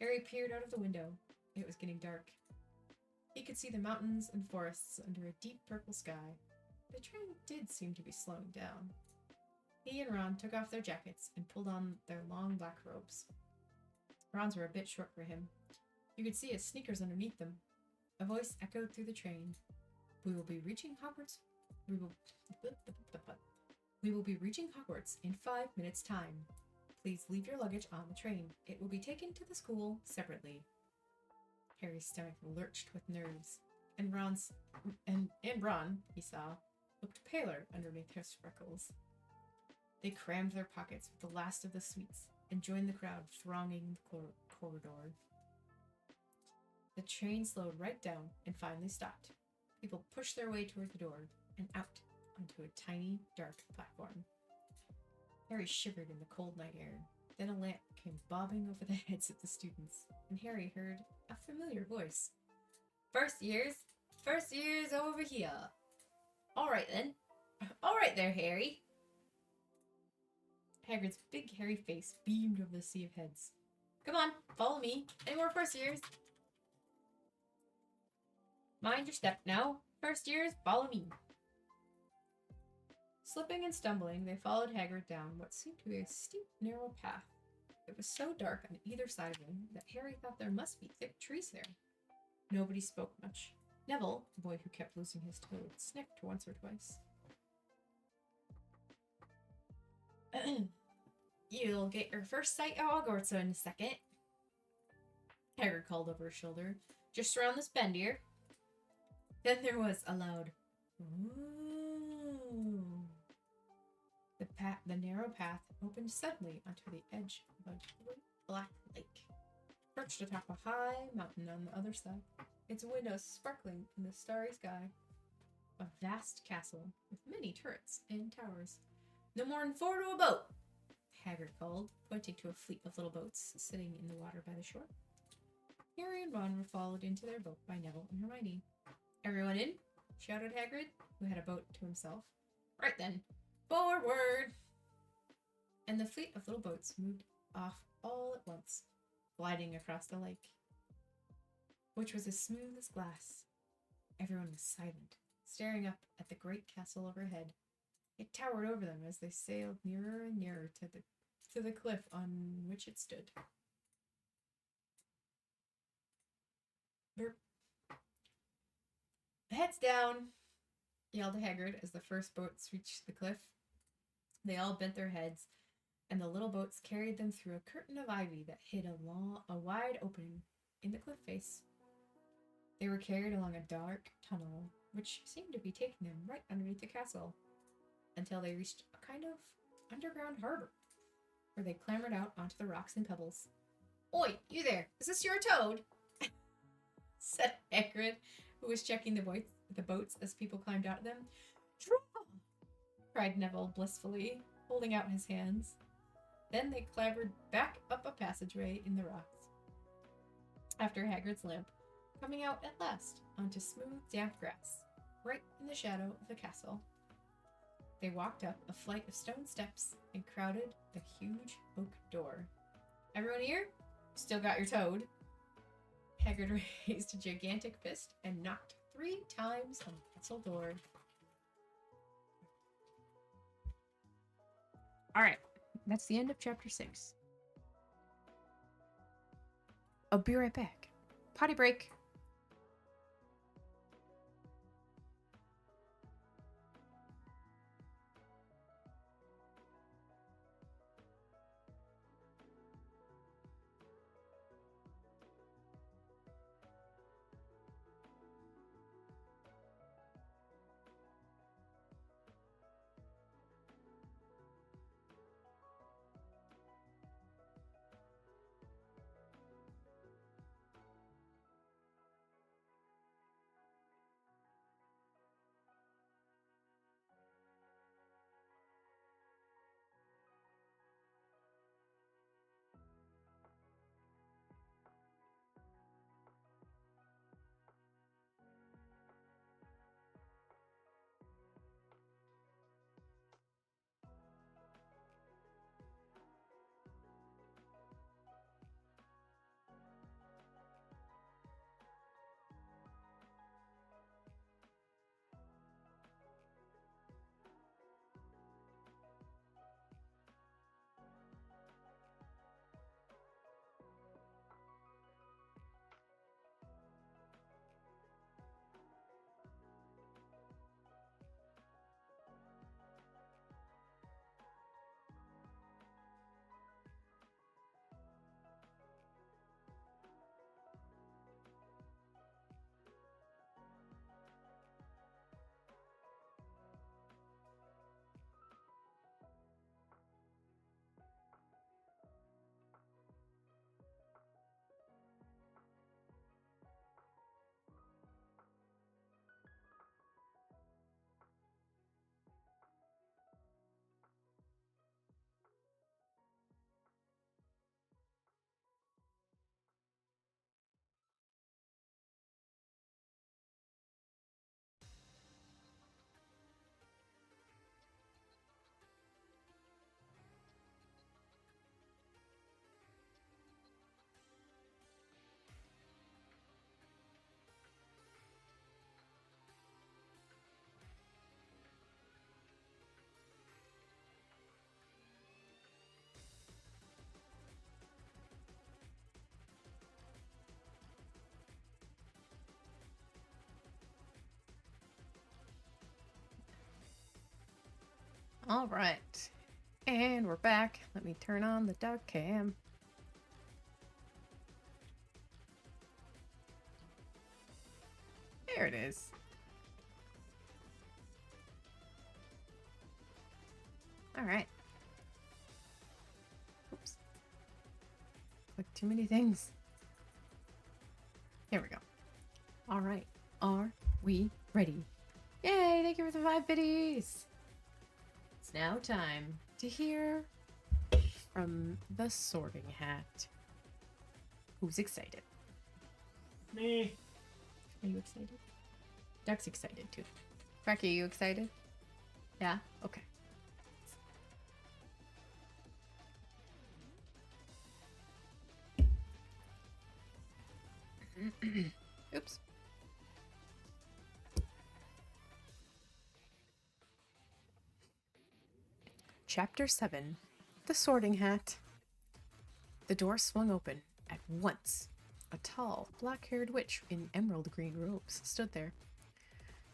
Harry peered out of the window. It was getting dark. He could see the mountains and forests under a deep purple sky. The train did seem to be slowing down. He and Ron took off their jackets and pulled on their long black robes. Ron's were a bit short for him. You could see his sneakers underneath them. A voice echoed through the train. We will be reaching Hogwarts. We will be reaching Hogwarts in 5 minutes' time. Please leave your luggage on the train. It will be taken to the school separately. Harry's stomach lurched with nerves, and Ron, he saw, looked paler underneath his freckles. They crammed their pockets with the last of the sweets and joined the crowd thronging the corridor. The train slowed right down and finally stopped. People pushed their way toward the door and out onto a tiny, dark platform. Harry shivered in the cold night air. Then a lamp came bobbing over the heads of the students, and Harry heard a familiar voice. First years over here. All right then. All right there, Harry. Hagrid's big hairy face beamed over the sea of heads. Come on, follow me. Any more first years? Mind your step now. First years, follow me. Slipping and stumbling, they followed Hagrid down what seemed to be a steep, narrow path. It was so dark on either side of him that Harry thought there must be thick trees there. Nobody spoke much. Neville, the boy who kept losing his toad, sniffed once or twice. You'll get your first sight of Hogwarts in a second, Hagrid called over his shoulder. Just around this bend here. Then there was a loud ooh. The narrow path opened suddenly onto the edge of a great black lake, perched atop a high mountain on the other side, its windows sparkling in the starry sky. A vast castle with many turrets and towers. No more than 4 to a boat, Hagrid called, pointing to a fleet of little boats sitting in the water by the shore. Harry and Ron were followed into their boat by Neville and Hermione. Everyone in? Shouted Hagrid, who had a boat to himself. Right then, forward! And the fleet of little boats moved off all at once, gliding across the lake, which was as smooth as glass. Everyone was silent, staring up at the great castle overhead. It towered over them as they sailed nearer and nearer to the cliff on which it stood. Burp. Heads down, yelled Hagrid as the first boats reached the cliff. They all bent their heads, and the little boats carried them through a curtain of ivy that hid a wide opening in the cliff face. They were carried along a dark tunnel, which seemed to be taking them right underneath the castle, until they reached a kind of underground harbor, where they clambered out onto the rocks and pebbles. Oi, you there! Is this your toad? Said Hagrid, who was checking the boats as people climbed out of them. Draw! Cried Neville blissfully, holding out his hands. Then they clambered back up a passageway in the rocks, after Hagrid's lamp, coming out at last onto smooth, damp grass, right in the shadow of the castle. They walked up a flight of stone steps and crowded the huge oak door. Everyone here? Still got your toad? Hagrid raised a gigantic fist and knocked 3 times on the castle door. Alright, that's the end of chapter 6. I'll be right back. Potty break. All right. And we're back. Let me turn on the dog cam. There it is. All right. Oops. Like too many things. Here we go. All right. Are we ready? Yay! Thank you for the 5 biddies. It's now time to hear from the Sorting Hat. Who's excited? Me. Are you excited? Duck's excited too. Cracky, are you excited? Yeah? Okay. Oops. Chapter 7. The Sorting Hat. The door swung open at once. A tall, black-haired witch in emerald green robes stood there.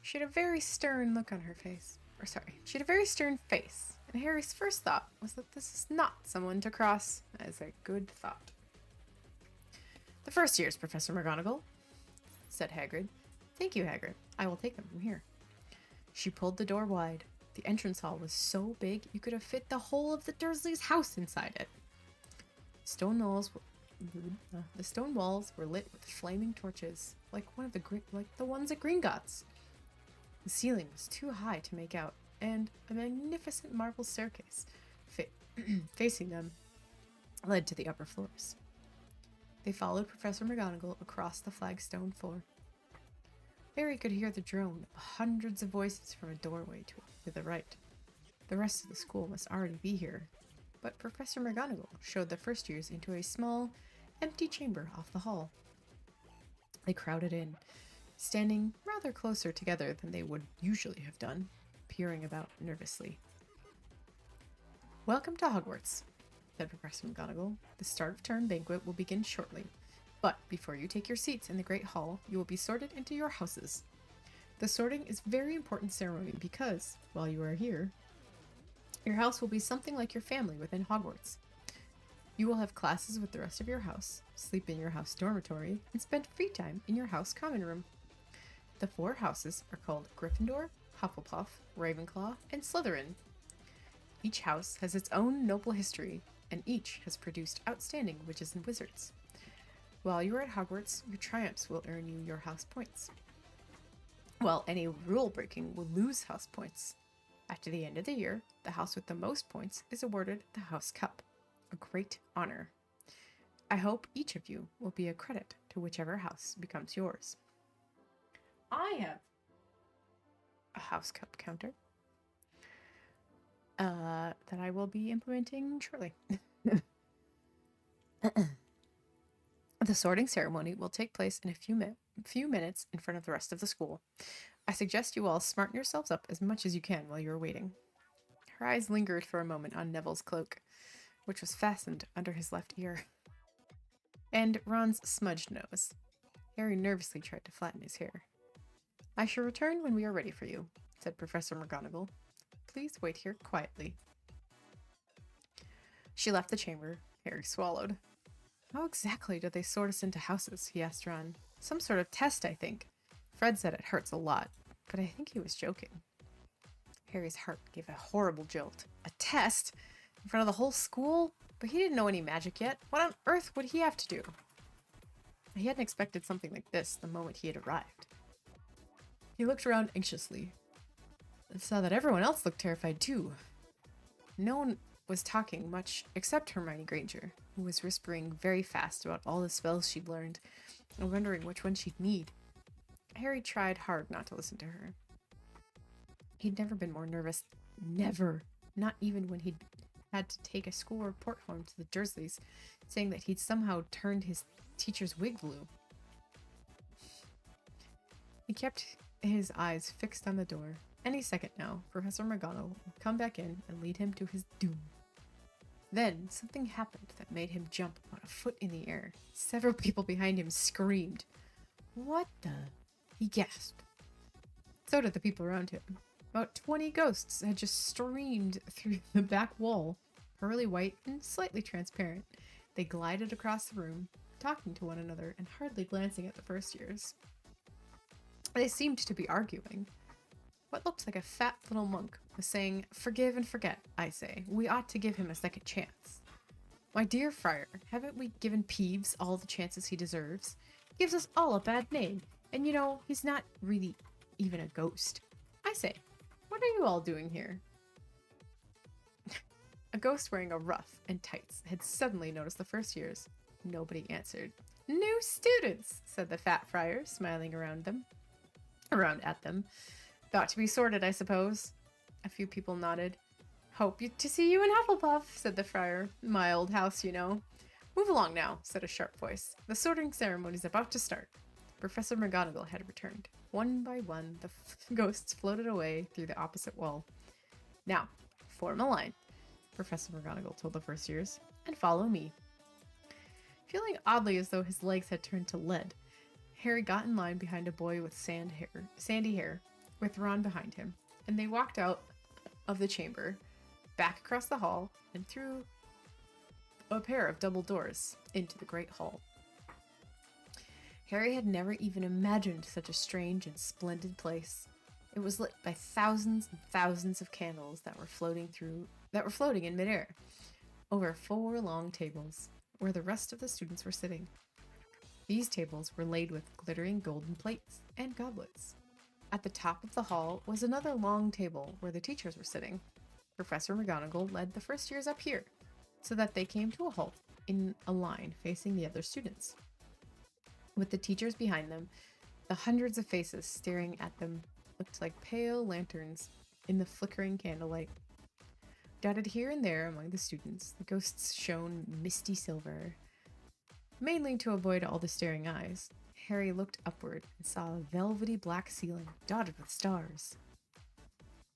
She had a very stern look on her face. She had a very stern face, and Harry's first thought was that this is not someone to cross as a good thought. The first year's Professor McGonagall, said Hagrid. Thank you, Hagrid. I will take them from here. She pulled the door wide. The entrance hall was so big you could have fit the whole of the Dursleys' house inside it. The stone walls were lit with flaming torches, like the ones at Gringotts. The ceiling was too high to make out, and a magnificent marble staircase facing them led to the upper floors. They followed Professor McGonagall across the flagstone floor. Harry could hear the drone of hundreds of voices from a doorway to the right. The rest of the school must already be here, but Professor McGonagall showed the first years into a small, empty chamber off the hall. They crowded in, standing rather closer together than they would usually have done, peering about nervously. Welcome to Hogwarts, said Professor McGonagall. The start of term banquet will begin shortly, but before you take your seats in the Great Hall, you will be sorted into your houses. The sorting is a very important ceremony because, while you are here, your house will be something like your family within Hogwarts. You will have classes with the rest of your house, sleep in your house dormitory, and spend free time in your house common room. The 4 houses are called Gryffindor, Hufflepuff, Ravenclaw, and Slytherin. Each house has its own noble history, and each has produced outstanding witches and wizards. While you are at Hogwarts, your triumphs will earn you your house points, while any rule breaking will lose house points. After the end of the year, the house with the most points is awarded the House Cup, a great honor. I hope each of you will be a credit to whichever house becomes yours. I have a House Cup counter that I will be implementing shortly. The sorting ceremony will take place in a few minutes in front of the rest of the school. I suggest you all smarten yourselves up as much as you can while you are waiting. Her eyes lingered for a moment on Neville's cloak, which was fastened under his left ear, and Ron's smudged nose. Harry nervously tried to flatten his hair. I shall return when we are ready for you, said Professor McGonagall. Please wait here quietly. She left the chamber. Harry swallowed. How exactly do they sort us into houses? He asked Ron. Some sort of test, I think. Fred said it hurts a lot, but I think he was joking. Harry's heart gave a horrible jolt. A test? In front of the whole school? But he didn't know any magic yet. What on earth would he have to do? He hadn't expected something like this the moment he had arrived. He looked around anxiously and saw that everyone else looked terrified too. No one was talking much except Hermione Granger, who was whispering very fast about all the spells she'd learned and wondering which one she'd need. Harry tried hard not to listen to her. He'd never been more nervous. Never. Not even when he'd had to take a school report home to the Dursleys, saying that he'd somehow turned his teacher's wig blue. He kept his eyes fixed on the door. Any second now, Professor McGonagall would come back in and lead him to his doom. Then something happened that made him jump about a foot in the air. Several people behind him screamed. What the? He gasped. So did the people around him. About 20 ghosts had just streamed through the back wall, pearly white and slightly transparent. They glided across the room, talking to one another and hardly glancing at the first years. They seemed to be arguing. What looked like a fat little monk was saying, "Forgive and forget, I say. We ought to give him a second chance." "My dear friar, haven't we given Peeves all the chances he deserves? He gives us all a bad name, and you know, he's not really even a ghost. I say, what are you all doing here?" A ghost wearing a ruff and tights had suddenly noticed the first years. Nobody answered. "New students," said the fat friar, smiling around at them. "Thought to be sorted, I suppose." A few people nodded. To see you in Hufflepuff," said the friar. "My old house, you know." "Move along now," said a sharp voice. "The sorting ceremony's about to start." Professor McGonagall had returned. One by one, the ghosts floated away through the opposite wall. "Now, form a line," Professor McGonagall told the first years, "and follow me." Feeling oddly as though his legs had turned to lead, Harry got in line behind a boy with sandy hair, with Ron behind him, and they walked out of the chamber, back across the hall, and through a pair of double doors into the Great Hall. Harry had never even imagined such a strange and splendid place. It was lit by thousands and thousands of candles that were floating in midair, over 4 long tables, where the rest of the students were sitting. These tables were laid with glittering golden plates and goblets. At the top of the hall was another long table where the teachers were sitting. Professor McGonagall led the first years up here, so that they came to a halt in a line facing the other students. With the teachers behind them, the hundreds of faces staring at them looked like pale lanterns in the flickering candlelight. Dotted here and there among the students, the ghosts shone misty silver. Mainly to avoid all the staring eyes, Harry looked upward and saw a velvety black ceiling dotted with stars.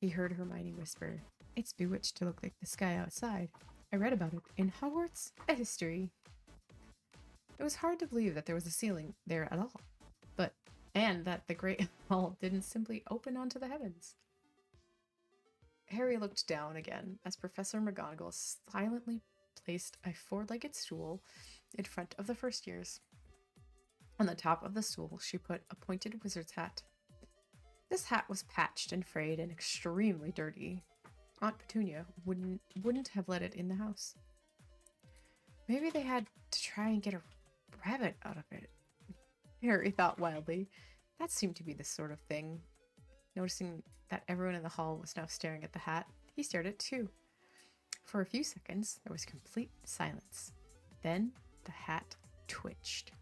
He heard Hermione whisper, "It's bewitched to look like the sky outside. I read about it in Hogwarts History." It was hard to believe that there was a ceiling there at all, and that the Great Hall didn't simply open onto the heavens. Harry looked down again as Professor McGonagall silently placed a 4-legged stool in front of the first years. On the top of the stool, she put a pointed wizard's hat. This hat was patched and frayed and extremely dirty. Aunt Petunia wouldn't have let it in the house. Maybe they had to try and get a rabbit out of it. Harry thought wildly. That seemed to be the sort of thing. Noticing that everyone in the hall was now staring at the hat, he stared at it too. For a few seconds, there was complete silence. Then the hat twitched.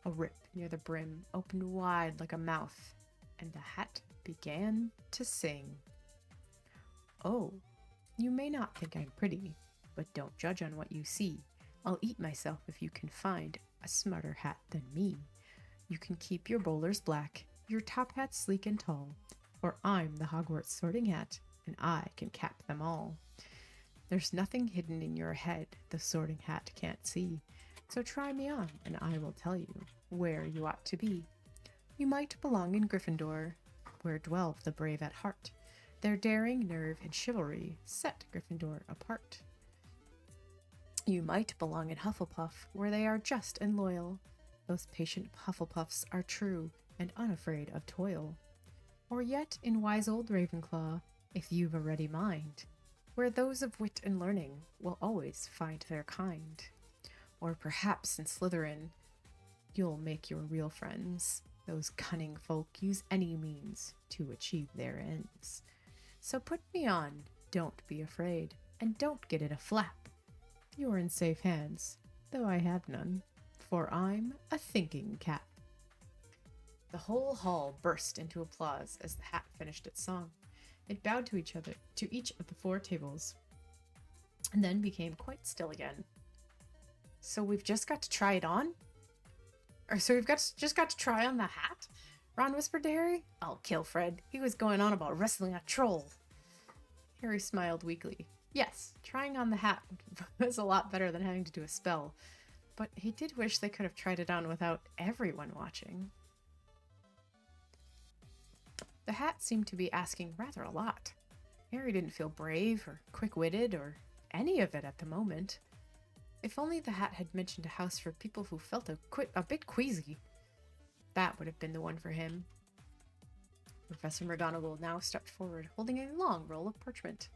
A rip near the brim opened wide like a mouth, and the hat began to sing. "Oh, you may not think I'm pretty, but don't judge on what you see. I'll eat myself if you can find a smarter hat than me. You can keep your bowlers black, your top hats sleek and tall, for I'm the Hogwarts sorting hat, and I can cap them all. There's nothing hidden in your head the sorting hat can't see, so try me on, and I will tell you where you ought to be. You might belong in Gryffindor, where dwell the brave at heart. Their daring, nerve, and chivalry set Gryffindor apart. You might belong in Hufflepuff, where they are just and loyal. Those patient Hufflepuffs are true and unafraid of toil. Or yet in wise old Ravenclaw, if you've a ready mind, where those of wit and learning will always find their kind. Or perhaps in Slytherin, you'll make your real friends. Those cunning folk use any means to achieve their ends. So put me on, don't be afraid, and don't get it a flap. You're in safe hands, though I have none, for I'm a thinking cap." The whole hall burst into applause as the hat finished its song. It bowed to each of the 4 tables, and then became quite still again. "So we've just got to try it on? Just got to try on the hat?" Ron whispered to Harry. "I'll kill Fred. He was going on about wrestling a troll." Harry smiled weakly. Yes, trying on the hat was a lot better than having to do a spell, but he did wish they could have tried it on without everyone watching. The hat seemed to be asking rather a lot. Harry didn't feel brave or quick-witted or any of it at the moment. If only the hat had mentioned a house for people who felt a bit queasy. That would have been the one for him. Professor McGonagall now stepped forward, holding a long roll of parchment.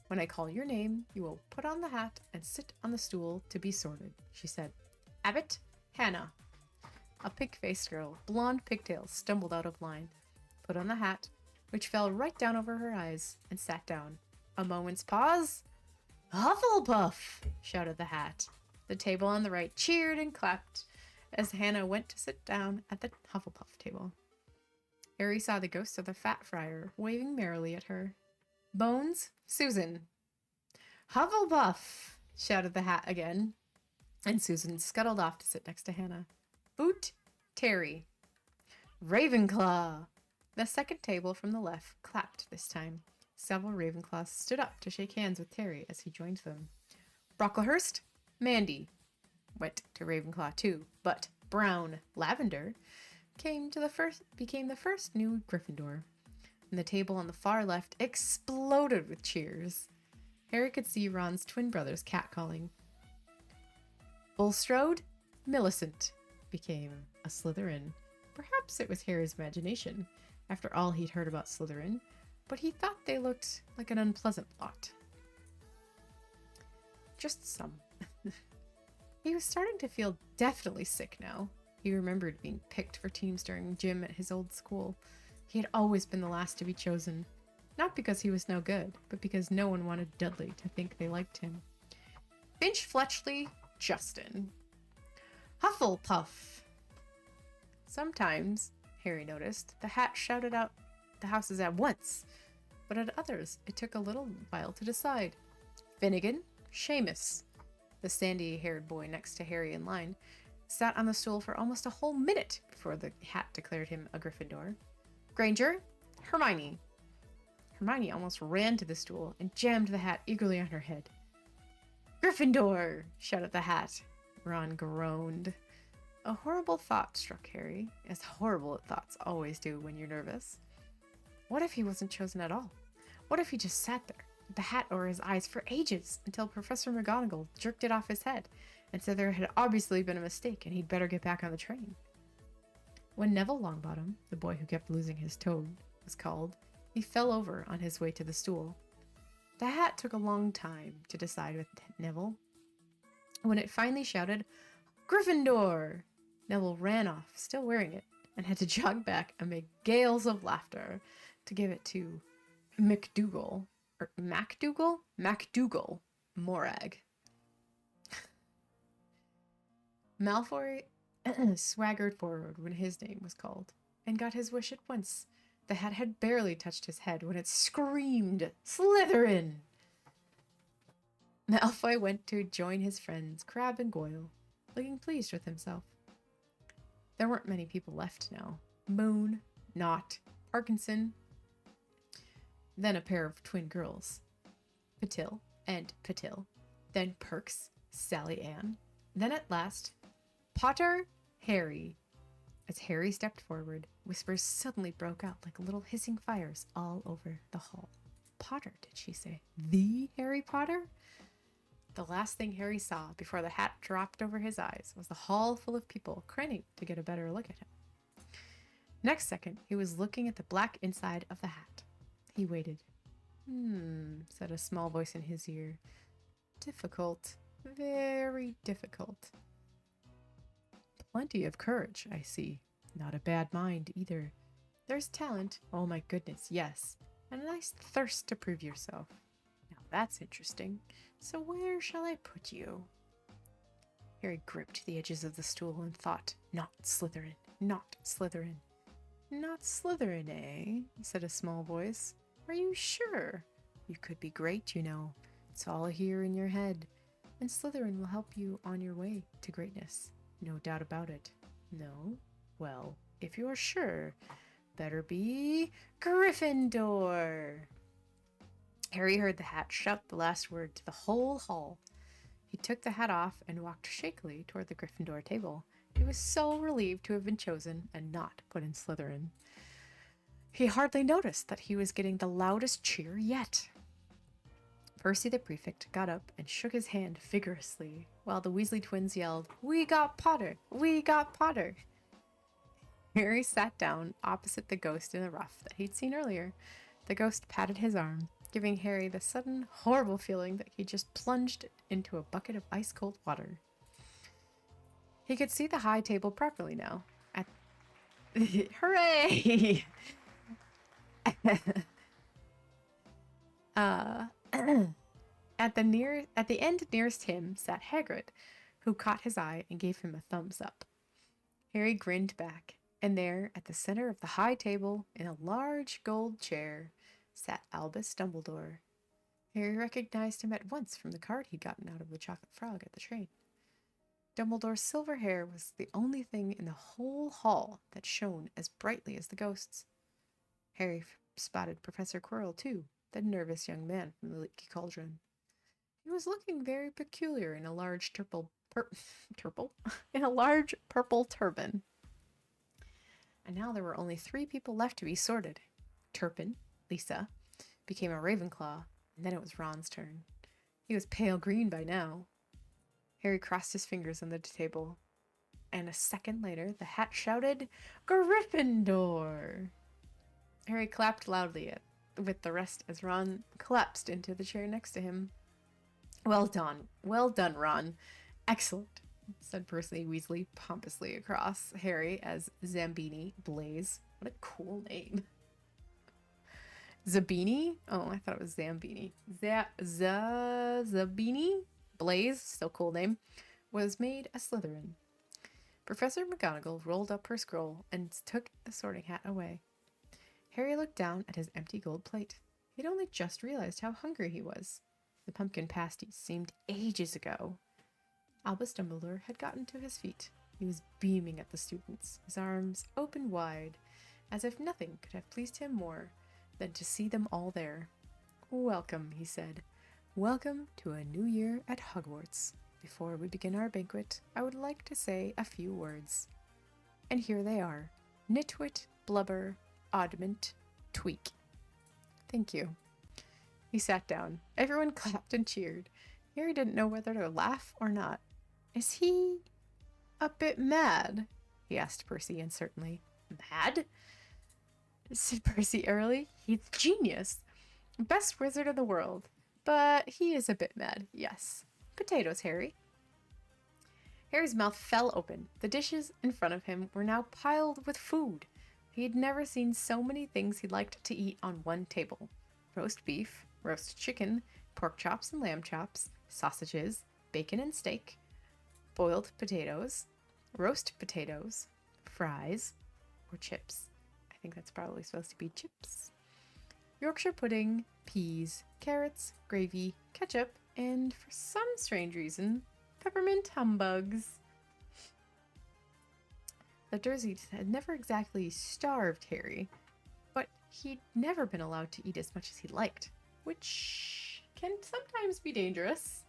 When I call your name, you will put on the hat and sit on the stool to be sorted, she said. Abbott, Hannah. A pink-faced girl, blonde pigtails, stumbled out of line, put on the hat, which fell right down over her eyes, and sat down. A moment's pause. Hufflepuff! Shouted the hat. The table on the right cheered and clapped as Hannah went to sit down at the Hufflepuff table. Harry saw the ghost of the fat friar waving merrily at her. Bones, Susan. Hufflepuff! Shouted the hat again, and Susan scuttled off to sit next to Hannah. Boot, Terry. Ravenclaw! The second table from the left clapped this time. Several Ravenclaws stood up to shake hands with Terry as he joined them. Brocklehurst, Mandy went to Ravenclaw too, but Brown Lavender became the first new Gryffindor, and the table on the far left exploded with cheers. Harry could see Ron's twin brothers catcalling. Bulstrode, Millicent became a Slytherin. Perhaps it was Harry's imagination, after all he'd heard about Slytherin, but he thought they looked like an unpleasant lot. Just some. He was starting to feel definitely sick now. He remembered being picked for teams during gym at his old school. He had always been the last to be chosen. Not because he was no good, but because no one wanted Dudley to think they liked him. Finch Fletchley, Justin. Hufflepuff. Sometimes, Harry noticed, the hat shouted out the houses at once, but at others it took a little while to decide. Finnegan, Seamus, the sandy-haired boy next to Harry in line, sat on the stool for almost a whole minute before the hat declared him a Gryffindor. Granger, Hermione. Hermione almost ran to the stool and jammed the hat eagerly on her head. Gryffindor! Shouted the hat. Ron groaned. A horrible thought struck Harry, as horrible thoughts always do when you're nervous. What if he wasn't chosen at all? What if he just sat there, with the hat over his eyes for ages, until Professor McGonagall jerked it off his head, and said there had obviously been a mistake and he'd better get back on the train? When Neville Longbottom, the boy who kept losing his toad, was called, he fell over on his way to the stool. The hat took a long time to decide with Neville. When it finally shouted, Gryffindor! Neville ran off, still wearing it, and had to jog back amid gales of laughter to give it to McDougal, Morag. Malfoy swaggered forward when his name was called, and got his wish at once. The hat had barely touched his head when it screamed, Slytherin! Malfoy went to join his friends Crabbe and Goyle, looking pleased with himself. There weren't many people left now. Moon, Knott, Parkinson, then a pair of twin girls, Patil and Patil, then Perks, Sally Ann, then at last, Potter, Harry. As Harry stepped forward, whispers suddenly broke out like little hissing fires all over the hall. Potter, did she say? The Harry Potter? The last thing Harry saw before the hat dropped over his eyes was the hall full of people craning to get a better look at him. Next second, he was looking at the black inside of the hat. He waited. Said a small voice in his ear. Difficult. Very difficult. Plenty of courage, I see. Not a bad mind, either. There's talent. Oh my goodness, yes. And a nice thirst to prove yourself. Now that's interesting. So where shall I put you? Harry gripped the edges of the stool and thought, not Slytherin, not Slytherin. Not Slytherin, eh? Said a small voice. Are you sure? You could be great, you know. It's all here in your head. And Slytherin will help you on your way to greatness. No doubt about it. No? Well, if you're sure, better be Gryffindor. Harry heard the hat shout the last word to the whole hall. He took the hat off and walked shakily toward the Gryffindor table. He was so relieved to have been chosen and not put in Slytherin. He hardly noticed that he was getting the loudest cheer yet. Percy the prefect got up and shook his hand vigorously, while the Weasley twins yelled, "We got Potter! We got Potter!" Harry sat down opposite the ghost in the ruff that he'd seen earlier. The ghost patted his arm, giving Harry the sudden, horrible feeling that he just plunged into a bucket of ice-cold water. He could see the high table properly now. Hooray! At the end nearest him sat Hagrid, who caught his eye and gave him a thumbs up. Harry grinned back, and there, at the center of the high table, in a large gold chair, sat Albus Dumbledore. Harry recognized him at once from the card he'd gotten out of the chocolate frog at the train. Dumbledore's silver hair was the only thing in the whole hall that shone as brightly as the ghost's. Harry spotted Professor Quirrell, too, the nervous young man from the leaky cauldron. He was looking very peculiar in a large in a large purple turban. And now there were only 3 people left to be sorted. Turpin, Lisa, became a Ravenclaw, and then it was Ron's turn. He was pale green by now. Harry crossed his fingers on the table, and a second later the hat shouted, "Gryffindor!" Harry clapped loudly with the rest as Ron collapsed into the chair next to him. Well done, Ron. Excellent," said Percy Weasley pompously across Harry as Zambini Blaze. What a cool name. Zabini? Oh, I thought it was Zambini. Zabini Blaze, still cool name, was made a Slytherin. Professor McGonagall rolled up her scroll and took the sorting hat away. Harry looked down at his empty gold plate. He'd only just realized how hungry he was. The pumpkin pasties seemed ages ago. Albus Dumbledore had gotten to his feet. He was beaming at the students, his arms open wide, as if nothing could have pleased him more than to see them all there. "Welcome," he said. "Welcome to a new year at Hogwarts. Before we begin our banquet, I would like to say a few words. And here they are. Nitwit, blubber, oddment, tweak." "Thank you." He sat down. Everyone clapped and cheered. Harry didn't know whether to laugh or not. "Is he a bit mad?" he asked Percy uncertainly. "Mad?" said Percy airily. "He's genius. Best wizard in the world. But he is a bit mad, yes. Potatoes, Harry." Harry's mouth fell open. The dishes in front of him were now piled with food. He had never seen so many things he liked to eat on one table. Roast beef, roast chicken, pork chops and lamb chops, sausages, bacon and steak, boiled potatoes, roast potatoes, fries, or chips. I think that's probably supposed to be chips. Yorkshire pudding, peas, carrots, gravy, ketchup, and for some strange reason, peppermint humbugs. The Dursleys had never exactly starved Harry, but he'd never been allowed to eat as much as he liked, which can sometimes be dangerous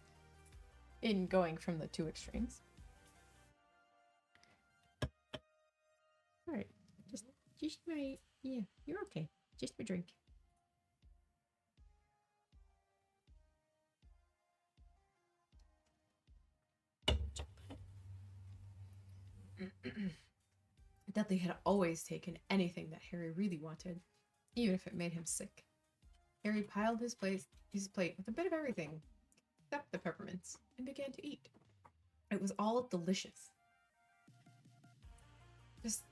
in going from the two extremes. Alright, just my, yeah, you're okay. Just my drink. Dudley had always taken anything that Harry really wanted, even if it made him sick. Harry piled his plate with a bit of everything, except the peppermints, and began to eat. It was all delicious. "Just,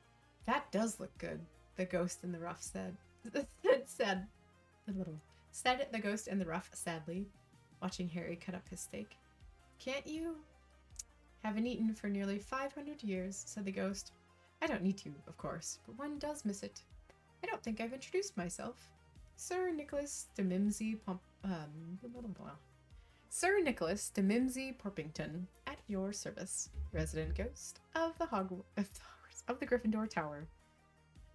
that does look good," the ghost in the ruff said. said the ghost in the ruff sadly, watching Harry cut up his steak. "Can't you?" "Haven't eaten for nearly 500 years, said the ghost. "I don't need to, of course, but one does miss it. I don't think I've introduced myself. Sir Nicholas de Mimsy Sir Nicholas de Mimsy Porpington, at your service, resident ghost of the Gryffindor Tower."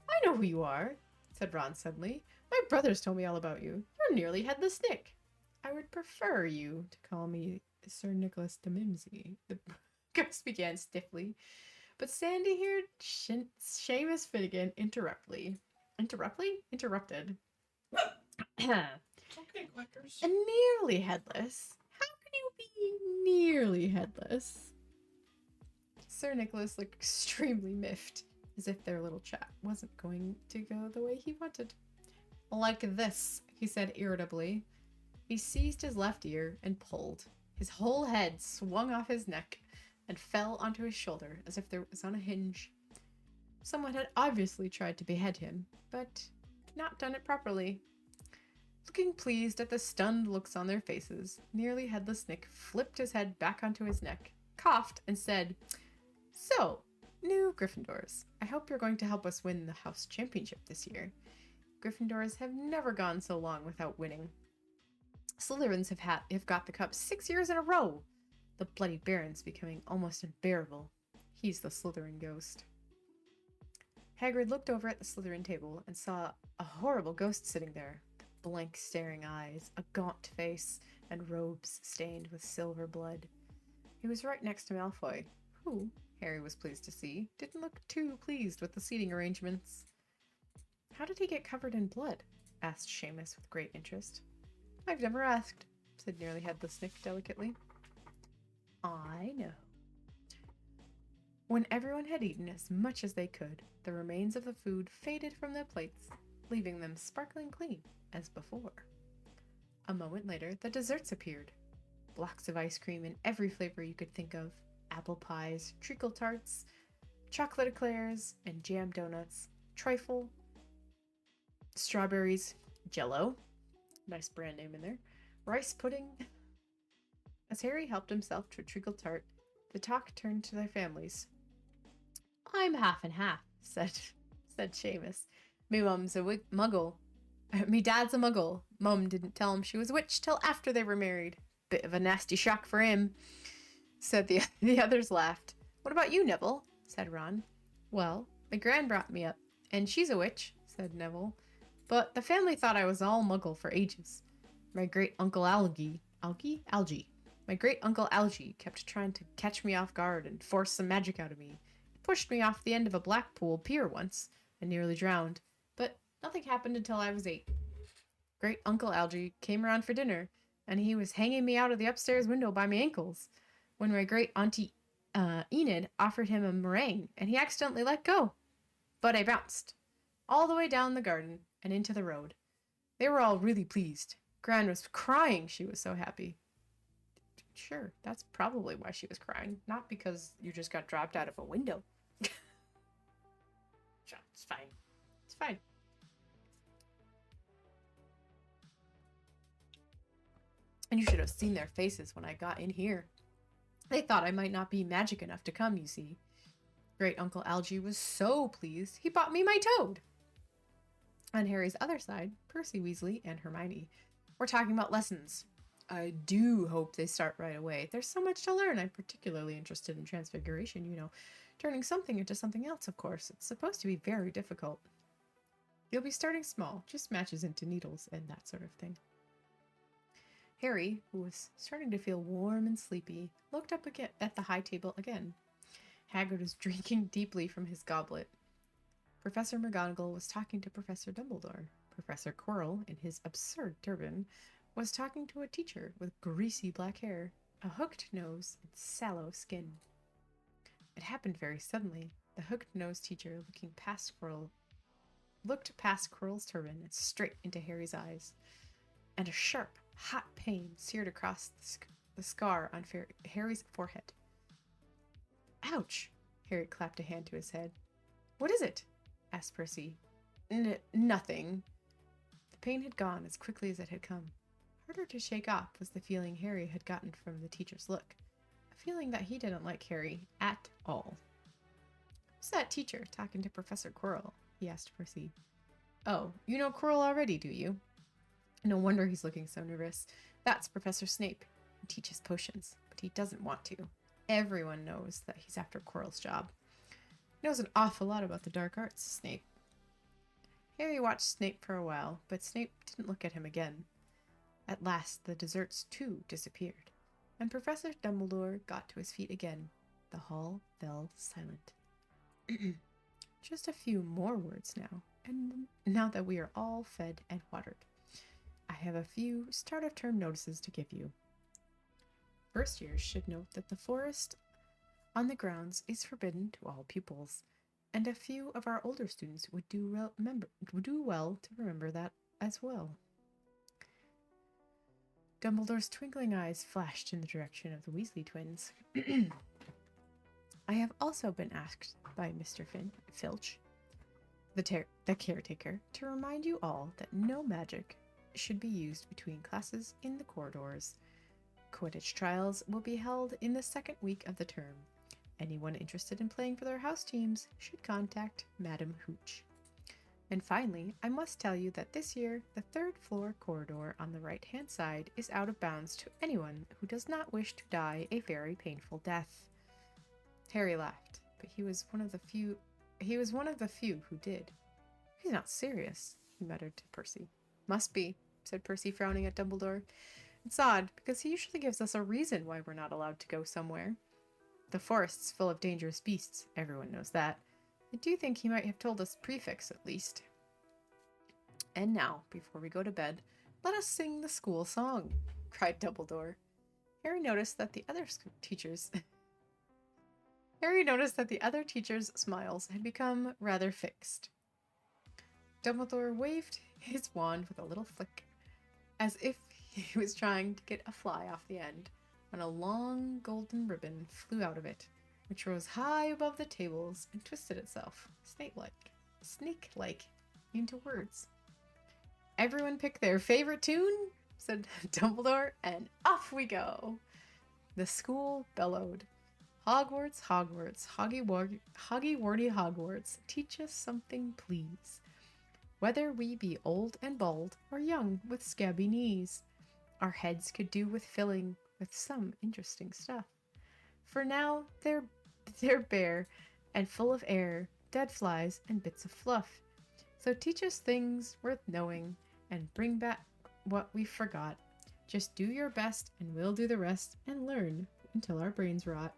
"I know who you are," said Ron suddenly. "My brothers told me all about you. You're nearly Headless Nick." "I would prefer you to call me Sir Nicholas de Mimsy," the ghost began stiffly, but sandy-haired Seamus Finnegan interruptly. Interrupted. It's okay, Quackers. And nearly headless. How can you be nearly headless? Sir Nicholas looked extremely miffed, as if their little chat wasn't going to go the way he wanted. Like this, he said irritably. He seized his left ear and pulled. His whole head swung off his neck and fell onto his shoulder as if there was on a hinge. Someone had obviously tried to behead him, but not done it properly. Looking pleased at the stunned looks on their faces, nearly headless Nick flipped his head back onto his neck, coughed, and said, "So, new Gryffindors, I hope you're going to help us win the house championship this year. Gryffindors have never gone so long without winning. Slytherins have got the cup 6 years in a row. The bloody Baron's becoming almost unbearable. He's the Slytherin ghost." Hagrid looked over at the Slytherin table and saw a horrible ghost sitting there. Blank staring eyes, a gaunt face, and robes stained with silver blood. He was right next to Malfoy, who, Harry was pleased to see, didn't look too pleased with the seating arrangements. "How did he get covered in blood?" asked Seamus with great interest. "I've never asked," said nearly headless Nick delicately. "I know." When everyone had eaten as much as they could, the remains of the food faded from their plates, leaving them sparkling clean as before. A moment later, the desserts appeared. Blocks of ice cream in every flavor you could think of, apple pies, treacle tarts, chocolate eclairs, and jam donuts, trifle, strawberries, Jell-O, nice brand name in there, rice pudding. As Harry helped himself to a treacle tart, the talk turned to their families. "I'm half and half," said Seamus. "Me mum's a muggle. Me dad's a muggle. Mum didn't tell him she was a witch till after they were married. Bit of a nasty shock for him," said the others laughed. "What about you, Neville?" said Ron. "Well, my gran brought me up, and she's a witch," said Neville. "But the family thought I was all muggle for ages. My great-uncle Algie? My great-uncle Algie kept trying to catch me off guard and force some magic out of me. He pushed me off the end of a Blackpool pier once and nearly drowned, but nothing happened until I was 8. Great-uncle Algie came around for dinner, and he was hanging me out of the upstairs window by my ankles, when my great-auntie Enid offered him a meringue, and he accidentally let go. But I bounced all the way down the garden and into the road. They were all really pleased. Gran was crying, she was so happy." Sure, that's probably why she was crying, not because you just got dropped out of a window. Sure, it's fine. It's fine. And you should have seen their faces when I got in here. They thought I might not be magic enough to come, you see. Great-uncle Algie was so pleased, he bought me my toad. On Harry's other side, Percy Weasley and Hermione were talking about lessons. "I do hope they start right away. There's so much to learn. I'm particularly interested in transfiguration, turning something into something else, of course. It's supposed to be very difficult." "You'll be starting small, just matches into needles and that sort of thing." Harry, who was starting to feel warm and sleepy, looked up again at the high table again. Hagrid was drinking deeply from his goblet. Professor McGonagall was talking to Professor Dumbledore. Professor Quirrell, in his absurd turban, was talking to a teacher with greasy black hair, a hooked nose, and sallow skin. It happened very suddenly. The hooked-nosed teacher, looked past Quirrell's turban and straight into Harry's eyes, and a sharp, hot pain seared across the scar on Harry's forehead. "Ouch!" Harry clapped a hand to his head. "What is it?" asked Percy. Nothing." The pain had gone as quickly as it had come. Harder to shake off was the feeling Harry had gotten from the teacher's look. A feeling that he didn't like Harry at all. "Who's that teacher talking to Professor Quirrell?" he asked Percy. "Oh, you know Quirrell already, do you?" "No wonder he's looking so nervous. That's Professor Snape. He teaches potions, but he doesn't want to. Everyone knows that he's after Quirrell's job. He knows an awful lot about the dark arts, Snape." Harry watched Snape for a while, but Snape didn't look at him again. At last, the desserts, too, disappeared, and Professor Dumbledore got to his feet again. The hall fell silent. Just a few more words now, and now that we are all fed and watered, I have a few start of term notices to give you. First years should note that the forest on the grounds is forbidden to all pupils, and a few of our older students would do well to remember that as well. Dumbledore's twinkling eyes flashed in the direction of the Weasley twins. I have also been asked by Mr. Filch, the caretaker, to remind you all that no magic should be used between classes in the corridors. Quidditch trials will be held in the second week of the term. Anyone interested in playing for their house teams should contact Madam Hooch. And finally, I must tell you that this year, the third floor corridor on the right-hand side is out of bounds to anyone who does not wish to die a very painful death. Harry laughed, but he was one of the few who did. He's not serious, he muttered to Percy. Must be, said Percy, frowning at Dumbledore. It's odd, because he usually gives us a reason why we're not allowed to go somewhere. The forest's full of dangerous beasts, everyone knows that. I do think he might have told us prefix at least. And now, before we go to bed, let us sing the school song, cried Dumbledore. Harry noticed that the other teachers' smiles had become rather fixed. Dumbledore waved his wand with a little flick, as if he was trying to get a fly off the end, when a long golden ribbon flew out of it, which rose high above the tables and twisted itself, snake-like, into words. Everyone pick their favorite tune, said Dumbledore, and off we go. The school bellowed. Hogwarts, Hogwarts, hoggy-wordy Hogwarts, teach us something, please. Whether we be old and bald, or young with scabby knees, our heads could do with filling with some interesting stuff. For now they're bare and full of air, dead flies, and bits of fluff. So teach us things worth knowing, and bring back what we forgot. Just do your best, and we'll do the rest, and learn until our brains rot.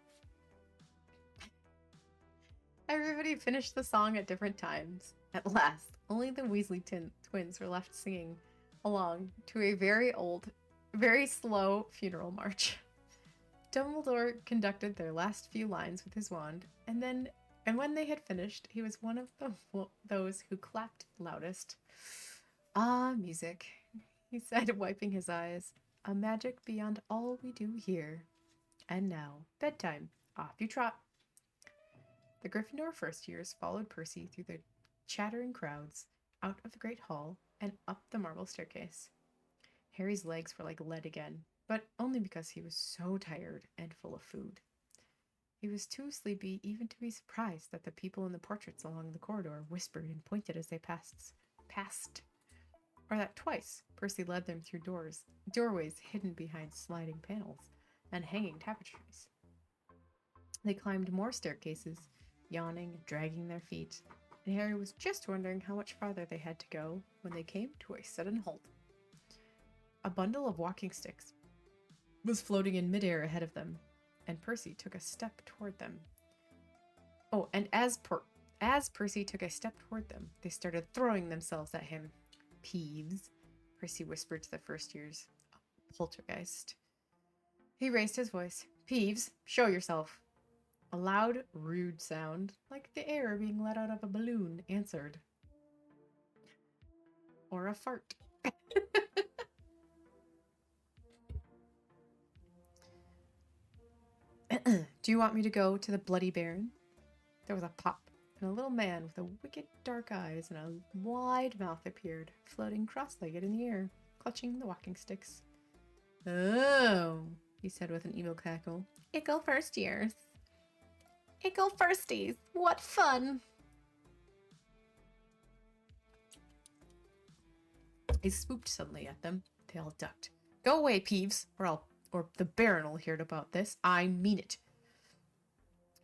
Everybody finished the song at different times. At last, only the Weasley twins were left singing along to a very slow funeral march. Dumbledore conducted their last few lines with his wand, and when they had finished, he was one of those who clapped loudest. Ah, music, he said, wiping his eyes. A magic beyond all we do here. And now, bedtime. Off you trot. The Gryffindor first years followed Percy through the chattering crowds, out of the great hall, and up the marble staircase. Harry's legs were like lead again, but only because he was so tired and full of food. He was too sleepy even to be surprised that the people in the portraits along the corridor whispered and pointed as they passed, or that twice Percy led them through doorways hidden behind sliding panels and hanging tapestries. They climbed more staircases, yawning and dragging their feet, and Harry was just wondering how much farther they had to go when they came to a sudden halt. A bundle of walking sticks was floating in midair ahead of them, and Percy took a step toward them. Oh, and as Percy took a step toward them, they started throwing themselves at him. Peeves, Percy whispered to the first years. Poltergeist. He raised his voice. Peeves, show yourself. A loud, rude sound, like the air being let out of a balloon, answered. Or a fart. Do you want me to go to the Bloody Baron? There was a pop, and a little man with wicked dark eyes and a wide mouth appeared, floating cross-legged in the air, clutching the walking sticks. Oh, he said with an evil cackle. Ickle first years. Ickle firsties, what fun! He swooped suddenly at them. They all ducked. Go away, Peeves, or the Baron will hear about this. I mean it,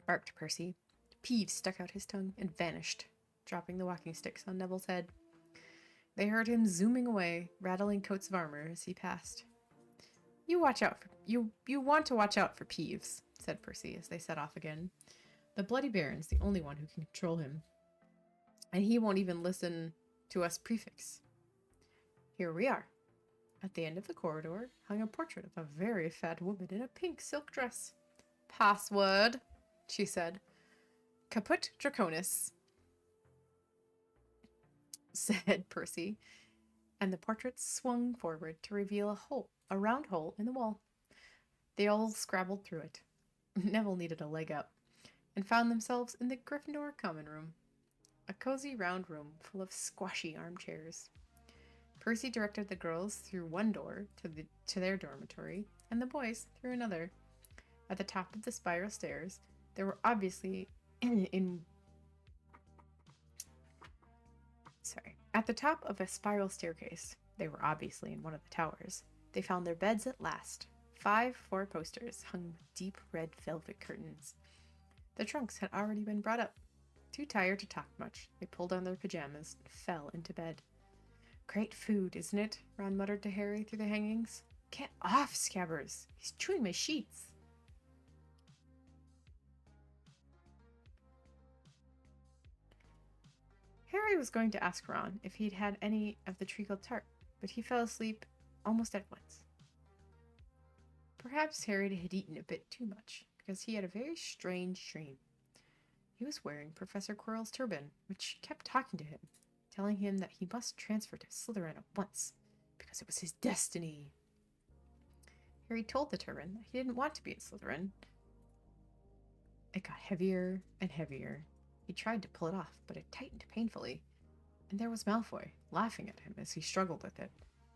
barked Percy. Peeves stuck out his tongue and vanished, dropping the walking sticks on Neville's head. They heard him zooming away, rattling coats of armor as he passed. You want to watch out for Peeves, said Percy as they set off again. The Bloody Baron's the only one who can control him. And he won't even listen to us prefix. Here we are. At the end of the corridor hung a portrait of a very fat woman in a pink silk dress. Password, she said. Caput Draconis, said Percy, and the portrait swung forward to reveal a round hole in the wall. They all scrabbled through it. Neville needed a leg up, and found themselves in the Gryffindor common room, a cozy round room full of squashy armchairs. Percy directed the girls through one door to their dormitory, and the boys through another. At the top of the spiral stairs, there were obviously At the top of a spiral staircase, they were obviously in one of the towers, they found their beds at last. 5 four-posters hung with deep red velvet curtains. The trunks had already been brought up. Too tired to talk much, they pulled on their pajamas and fell into bed. Great food, isn't it? Ron muttered to Harry through the hangings. Get off, Scabbers! He's chewing my sheets! Harry was going to ask Ron if he'd had any of the treacle tart, but he fell asleep almost at once. Perhaps Harry had eaten a bit too much, because he had a very strange dream. He was wearing Professor Quirrell's turban, which kept talking to him, telling him that he must transfer to Slytherin at once, because it was his destiny. Harry told the turban that he didn't want to be in Slytherin. It got heavier and heavier. He tried to pull it off, but it tightened painfully. And there was Malfoy, laughing at him as he struggled with it.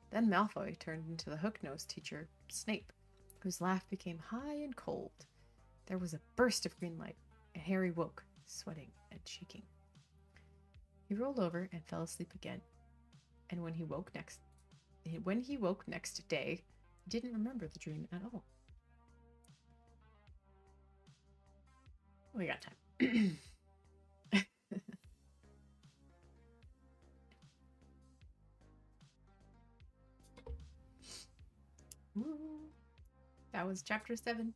Then Malfoy turned into the hook-nosed teacher, Snape, whose laugh became high and cold. There was a burst of green light, and Harry woke, sweating and shaking. He rolled over and fell asleep again. And when he woke next day, he didn't remember the dream at all. We got time. Ooh, that was chapter 7.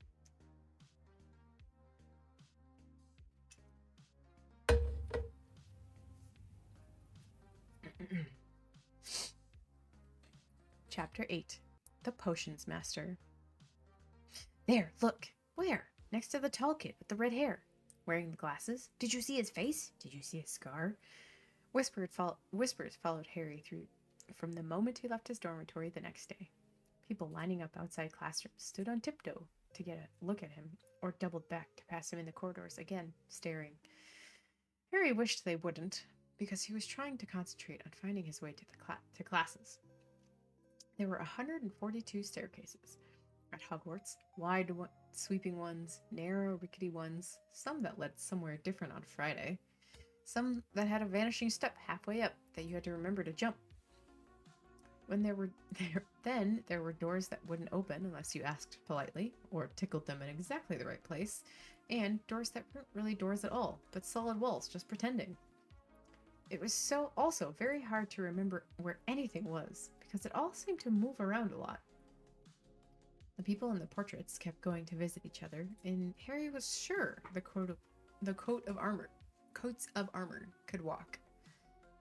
Chapter 8. The Potions Master. There, look. Where? Next to the tall kid with the red hair. Wearing the glasses. Did you see his face? Did you see his scar? Whispers followed Harry through from the moment he left his dormitory the next day. People lining up outside classrooms stood on tiptoe to get a look at him, or doubled back to pass him in the corridors again, staring. Harry wished they wouldn't, because he was trying to concentrate on finding his way to classes. There were 142 staircases at Hogwarts, wide sweeping ones, narrow rickety ones, some that led somewhere different on Friday, some that had a vanishing step halfway up that you had to remember to jump. There were doors that wouldn't open unless you asked politely or tickled them in exactly the right place, and doors that weren't really doors at all, but solid walls just pretending. It was also very hard to remember where anything was, because it all seemed to move around a lot. The people in the portraits kept going to visit each other, and Harry was sure the coats of armor could walk.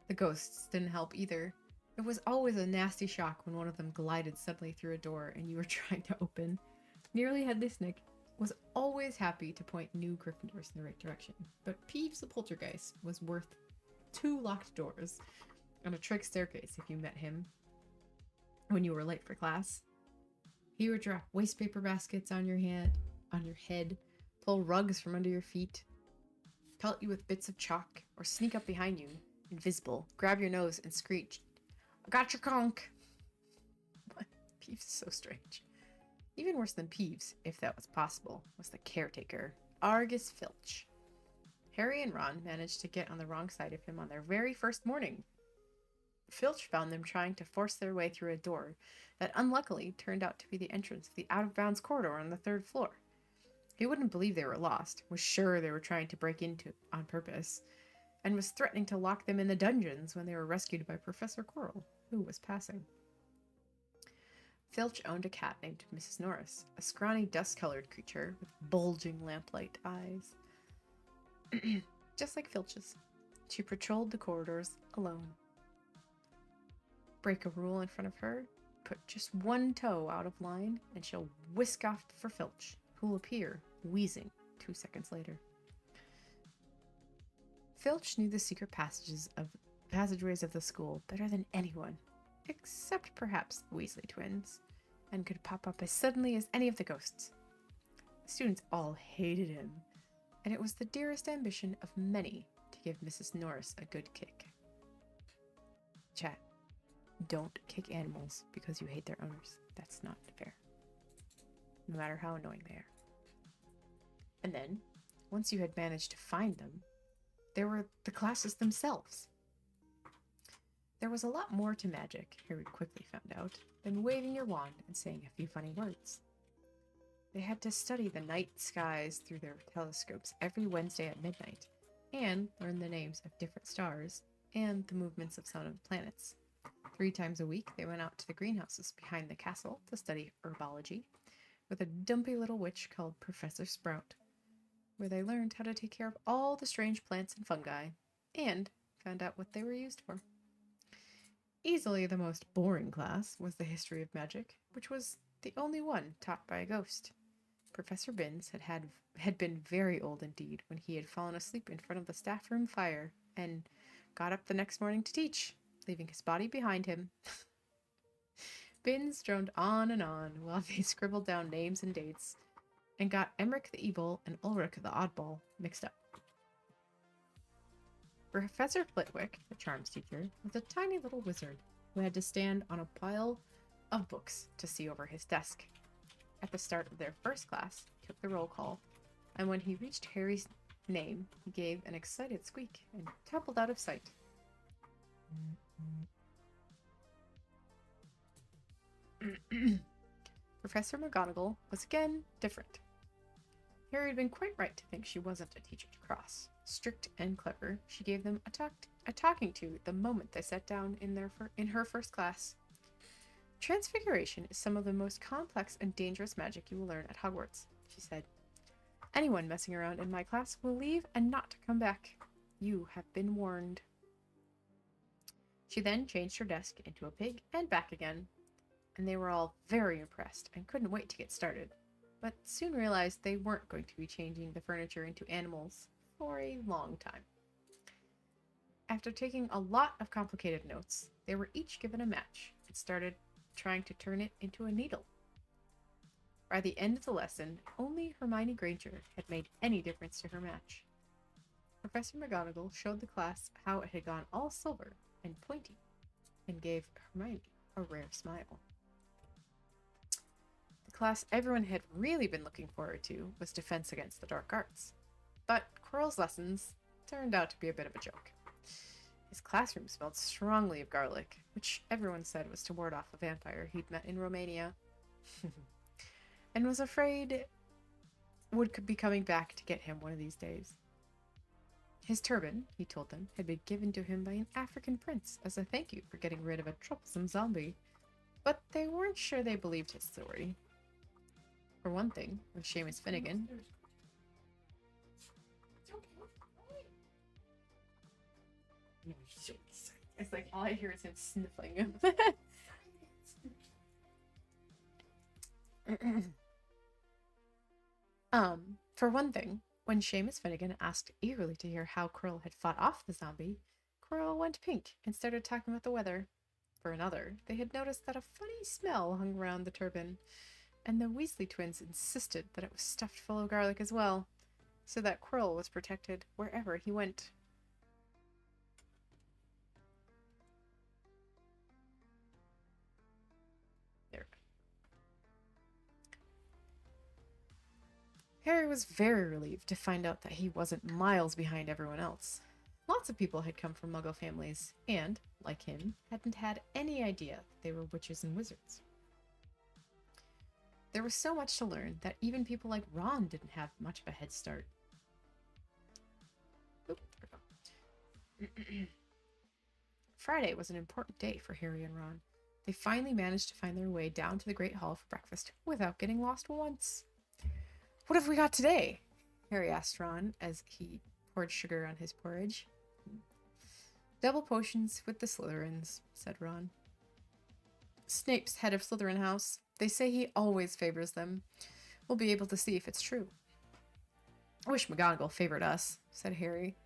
The ghosts didn't help either. It was always a nasty shock when one of them glided suddenly through a door and you were trying to open. Nearly Headless Nick was always happy to point new Gryffindors in the right direction, but Peeves the Poltergeist was worth 2 locked doors on a trick staircase if you met him when you were late for class. He would drop waste paper baskets on your head, pull rugs from under your feet, pelt you with bits of chalk, or sneak up behind you, invisible, grab your nose, and screech, "I got your conch!" Peeves is so strange. Even worse than Peeves, if that was possible, was the caretaker, Argus Filch. Harry and Ron managed to get on the wrong side of him on their very first morning. Filch found them trying to force their way through a door that unluckily turned out to be the entrance to the out-of-bounds corridor on the 3rd floor. He wouldn't believe they were lost, was sure they were trying to break into it on purpose, and was threatening to lock them in the dungeons when they were rescued by Professor Quirrell, who was passing. Filch owned a cat named Mrs. Norris, a scrawny dust-colored creature with bulging lamplight eyes. Just like Filch's. She patrolled the corridors alone. Break a rule in front of her, put just one toe out of line, and she'll whisk off for Filch, who will appear, wheezing, 2 seconds later. Filch knew the secret passageways of the school better than anyone, except perhaps the Weasley twins, and could pop up as suddenly as any of the ghosts. The students all hated him, and it was the dearest ambition of many to give Mrs. Norris a good kick. Chat. Don't kick animals because you hate their owners. That's not fair. No matter how annoying they are. And then, once you had managed to find them, there were the classes themselves. There was a lot more to magic, Harry quickly found out, than waving your wand and saying a few funny words. They had to study the night skies through their telescopes every Wednesday at midnight, and learn the names of different stars and the movements of some of the planets. 3 times a week, they went out to the greenhouses behind the castle to study herbology with a dumpy little witch called Professor Sprout, where they learned how to take care of all the strange plants and fungi, and found out what they were used for. Easily the most boring class was the history of magic, which was the only one taught by a ghost. Professor Binns had been very old indeed when he had fallen asleep in front of the staff room fire and got up the next morning to teach, leaving his body behind him. Binns droned on and on while they scribbled down names and dates, and got Emmerich the Evil and Ulrich the Oddball mixed up. Professor Flitwick, the charms teacher, was a tiny little wizard who had to stand on a pile of books to see over his desk. At the start of their first class, he took the roll call, and when he reached Harry's name, he gave an excited squeak and tumbled out of sight. Professor McGonagall was again different. Harry had been quite right to think she wasn't a teacher to cross. Strict and clever, she gave them a talking to the moment they sat down in her first class. Transfiguration is some of the most complex and dangerous magic you will learn at Hogwarts, she said. Anyone messing around in my class will leave and not come back. You have been warned. She then changed her desk into a pig and back again, and they were all very impressed and couldn't wait to get started, but soon realized they weren't going to be changing the furniture into animals for a long time. After taking a lot of complicated notes, they were each given a match and started trying to turn it into a needle. By the end of the lesson, only Hermione Granger had made any difference to her match. Professor McGonagall showed the class how it had gone all silver and pointy, and gave Hermione a rare smile. The class everyone had really been looking forward to was Defense Against the Dark Arts, but Quirrell's lessons turned out to be a bit of a joke. His classroom smelled strongly of garlic, which everyone said was to ward off a vampire he'd met in Romania, and was afraid would be coming back to get him one of these days. His turban, he told them, had been given to him by an African prince as a thank you for getting rid of a troublesome zombie, but they weren't sure they believed his story. For one thing, when Seamus Finnegan... It's like all I hear is him sniffling. For one thing, when Seamus Finnegan asked eagerly to hear how Quirrell had fought off the zombie, Quirrell went pink and started talking about the weather. For another, they had noticed that a funny smell hung around the turban, and the Weasley twins insisted that it was stuffed full of garlic as well, so that Quirrell was protected wherever he went. There. Harry was very relieved to find out that he wasn't miles behind everyone else. Lots of people had come from Muggle families, and, like him, hadn't had any idea that they were witches and wizards. There was so much to learn that even people like Ron didn't have much of a head start. Oop, there we go. Friday was an important day for Harry and Ron. They finally managed to find their way down to the Great Hall for breakfast without getting lost once. "What have we got today?" Harry asked Ron as he poured sugar on his porridge. Double potions with the Slytherins, said Ron. Snape's head of Slytherin House. They say he always favors them. We'll be able to see if it's true. I wish McGonagall favored us, said Harry.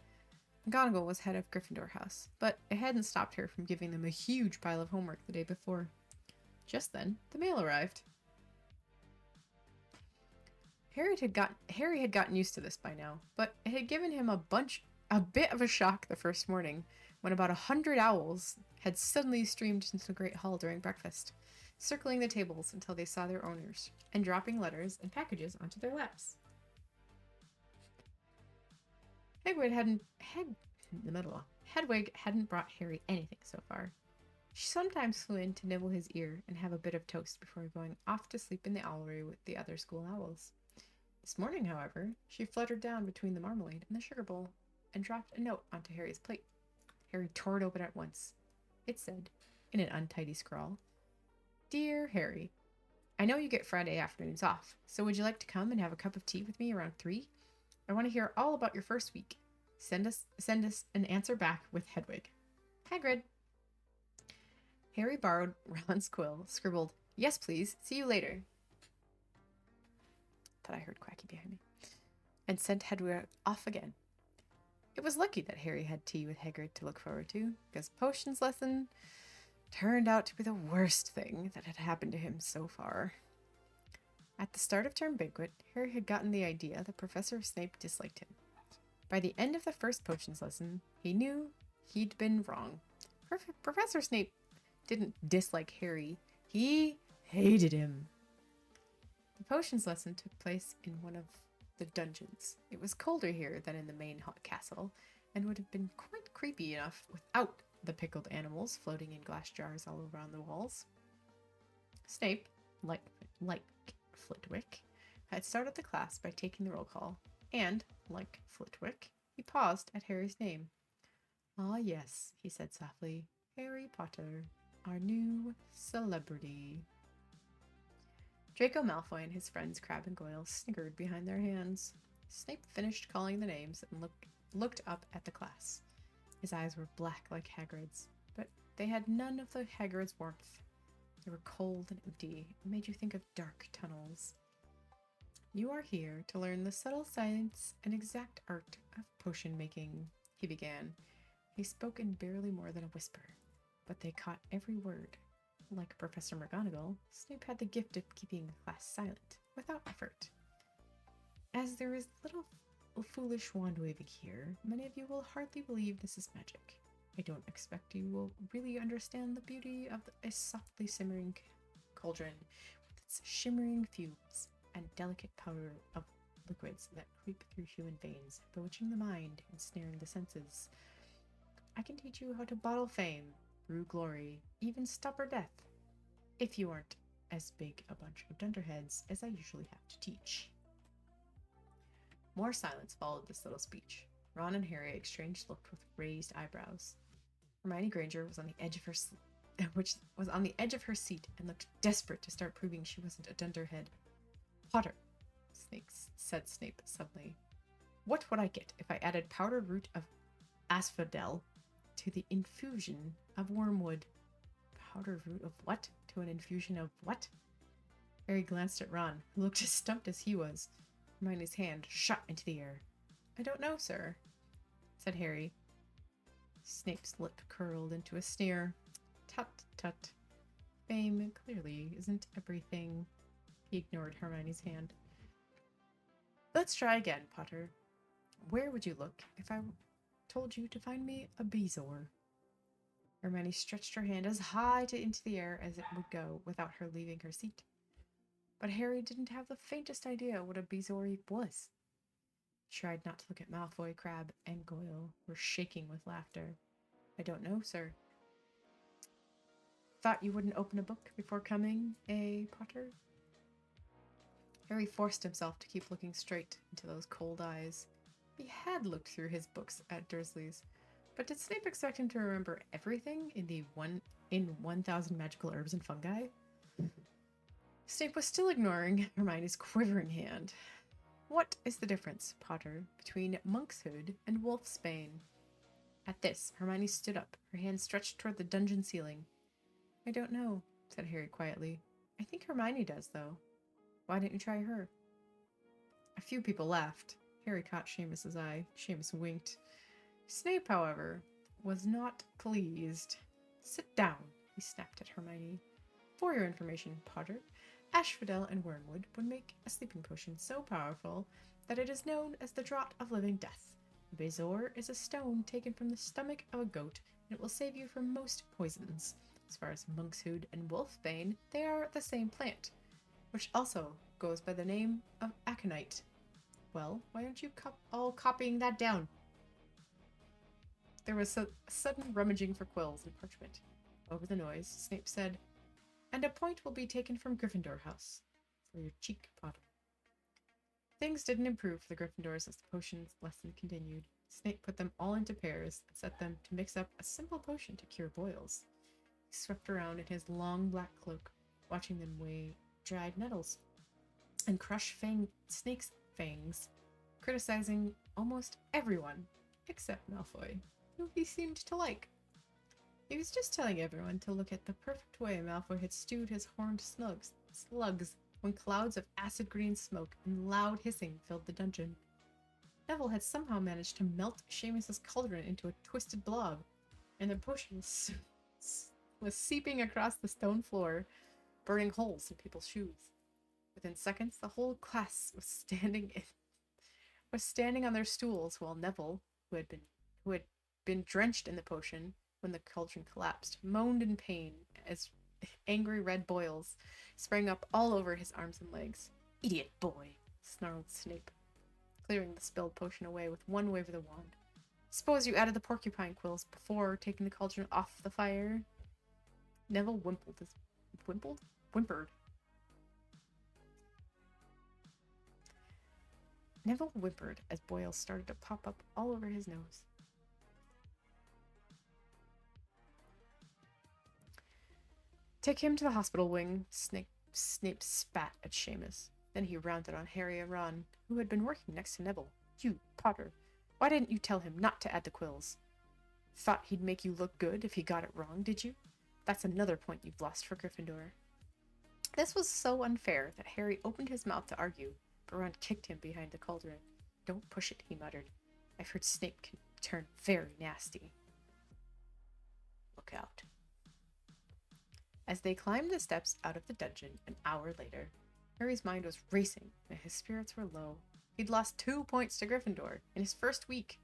McGonagall was head of Gryffindor House, but it hadn't stopped her from giving them a huge pile of homework the day before. Just then, the mail arrived. Harry had gotten used to this by now, but it had given him a bit of a shock the first morning when about 100 owls had suddenly streamed into the Great Hall during breakfast, circling the tables until they saw their owners, and dropping letters and packages onto their laps. Hedwig hadn't brought Harry anything so far. She sometimes flew in to nibble his ear and have a bit of toast before going off to sleep in the owlery with the other school owls. This morning, however, she fluttered down between the marmalade and the sugar bowl and dropped a note onto Harry's plate. Harry tore it open at once. It said, in an untidy scrawl, "Dear Harry, I know you get Friday afternoons off, so would you like to come and have a cup of tea with me around 3? I want to hear all about your first week. Send us an answer back with Hedwig. Hagrid." Harry borrowed Ron's quill, scribbled, "Yes, please. See you later." Thought I heard Quacky behind me. And sent Hedwig off again. It was lucky that Harry had tea with Hagrid to look forward to, because potions lesson turned out to be the worst thing that had happened to him so far. At the start of term banquet, Harry had gotten the idea that Professor Snape disliked him. By the end of the first potions lesson, he knew he'd been wrong. Professor Snape didn't dislike Harry, he hated him. The potions lesson took place in one of the dungeons. It was colder here than in the main castle, and would have been quite creepy enough without the pickled animals floating in glass jars all around the walls. Snape, like Flitwick, had started the class by taking the roll call, and, like Flitwick, he paused at Harry's name. "Ah, yes," he said softly, "Harry Potter, our new celebrity." Draco Malfoy and his friends Crabbe and Goyle sniggered behind their hands. Snape finished calling the names and looked up at the class. His eyes were black like Hagrid's, but they had none of the Hagrid's warmth. They were cold and empty and made you think of dark tunnels. "You are here to learn the subtle science and exact art of potion making," he began. He spoke in barely more than a whisper, but they caught every word. Like Professor McGonagall, Snape had the gift of keeping the class silent, without effort. "As there is little foolish wand waving here, many of you will hardly believe this is magic. I don't expect you will really understand the beauty of a softly simmering cauldron with its shimmering fumes and delicate powder of liquids that creep through human veins, bewitching the mind and snaring the senses. I can teach you how to bottle fame, brew glory, even stopper death, if you aren't as big a bunch of dunderheads as I usually have to teach." More silence followed this little speech. Ron and Harry exchanged looks with raised eyebrows. Hermione Granger was on the edge of her seat and looked desperate to start proving she wasn't a dunderhead. "Potter," said Snape suddenly, "what would I get if I added powdered root of asphodel to the infusion of wormwood?" "Powdered root of what? To an infusion of what?" Harry glanced at Ron, who looked as stumped as he was. Hermione's hand shot into the air. "I don't know, sir," said Harry. Snape's lip curled into a sneer. "Tut, tut. Fame clearly isn't everything." He ignored Hermione's hand. "Let's try again, Potter. Where would you look if I told you to find me a bezoar?" Hermione stretched her hand as high into the air as it would go without her leaving her seat. But Harry didn't have the faintest idea what a bezoar was. He tried not to look at Malfoy, Crabbe, and Goyle, who were shaking with laughter. "I don't know, sir." "Thought you wouldn't open a book before coming, Potter?" Harry forced himself to keep looking straight into those cold eyes. He had looked through his books at Dursley's, but did Snape expect him to remember everything in 1,000 Magical Herbs and Fungi? Snape was still ignoring Hermione's quivering hand. "What is the difference, Potter, between monkshood and wolfsbane?" At this, Hermione stood up, her hand stretched toward the dungeon ceiling. I don't know, said Harry quietly. I think Hermione does, though. Why didn't you try her? A few people laughed. Harry caught Seamus's eye. Seamus winked. Snape, however, was not pleased. Sit down, he snapped at Hermione. For your information, Potter, asphodel and wormwood would make a sleeping potion so powerful that it is known as the Draught of Living Death. Bezor is a stone taken from the stomach of a goat, and it will save you from most poisons. As far as monkshood and wolfbane, they are the same plant, which also goes by the name of aconite. Well, why aren't you all copying that down? There was a sudden rummaging for quills and parchment. Over the noise, Snape said, and a point will be taken from Gryffindor House. For your cheek, Potter. Things didn't improve for the Gryffindors as the potions lesson continued. Snape put them all into pairs and set them to mix up a simple potion to cure boils. He swept around in his long black cloak, watching them weigh dried nettles and crush snakes' fangs, criticizing almost everyone except Malfoy, who he seemed to like. He was just telling everyone to look at the perfect way Malfoy had stewed his horned slugs when clouds of acid green smoke and loud hissing filled the dungeon. Neville had somehow managed to melt Seamus's cauldron into a twisted blob, and the potion was seeping across the stone floor, burning holes in people's shoes. Within seconds, the whole class was standing on their stools, while Neville, who had been drenched in the potion when the cauldron collapsed, moaned in pain as angry red boils sprang up all over his arms and legs. Idiot boy, snarled Snape, clearing the spilled potion away with one wave of the wand. Suppose you added the porcupine quills before taking the cauldron off the fire. Neville whimpered. Neville whimpered as boils started to pop up all over his nose. Take him to the hospital wing, Snape spat at Seamus. Then he rounded on Harry and Ron, who had been working next to Neville. You, Potter, why didn't you tell him not to add the quills? Thought he'd make you look good if he got it wrong, did you? That's another point you've lost for Gryffindor. This was so unfair that Harry opened his mouth to argue, but Ron kicked him behind the cauldron. Don't push it, he muttered. I've heard Snape can turn very nasty. Look out. As they climbed the steps out of the dungeon an hour later, Harry's mind was racing and his spirits were low. He'd lost 2 points to Gryffindor in his first week.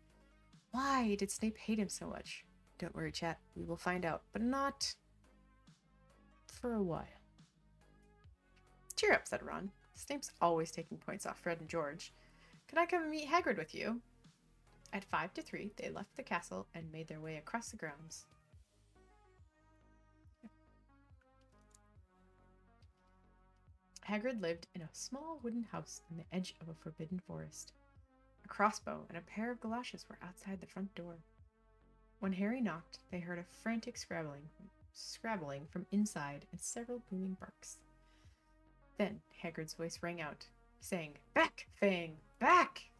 Why did Snape hate him so much? Don't worry, chat. We will find out, but not for a while. Cheer up, said Ron. Snape's always taking points off Fred and George. Can I come and meet Hagrid with you? At 5 to 3, they left the castle and made their way across the grounds. Hagrid lived in a small wooden house on the edge of a forbidden forest. A crossbow and a pair of galoshes were outside the front door. When Harry knocked, they heard a frantic scrabbling from inside and several booming barks. Then Hagrid's voice rang out, saying, "Back, Fang! Back!"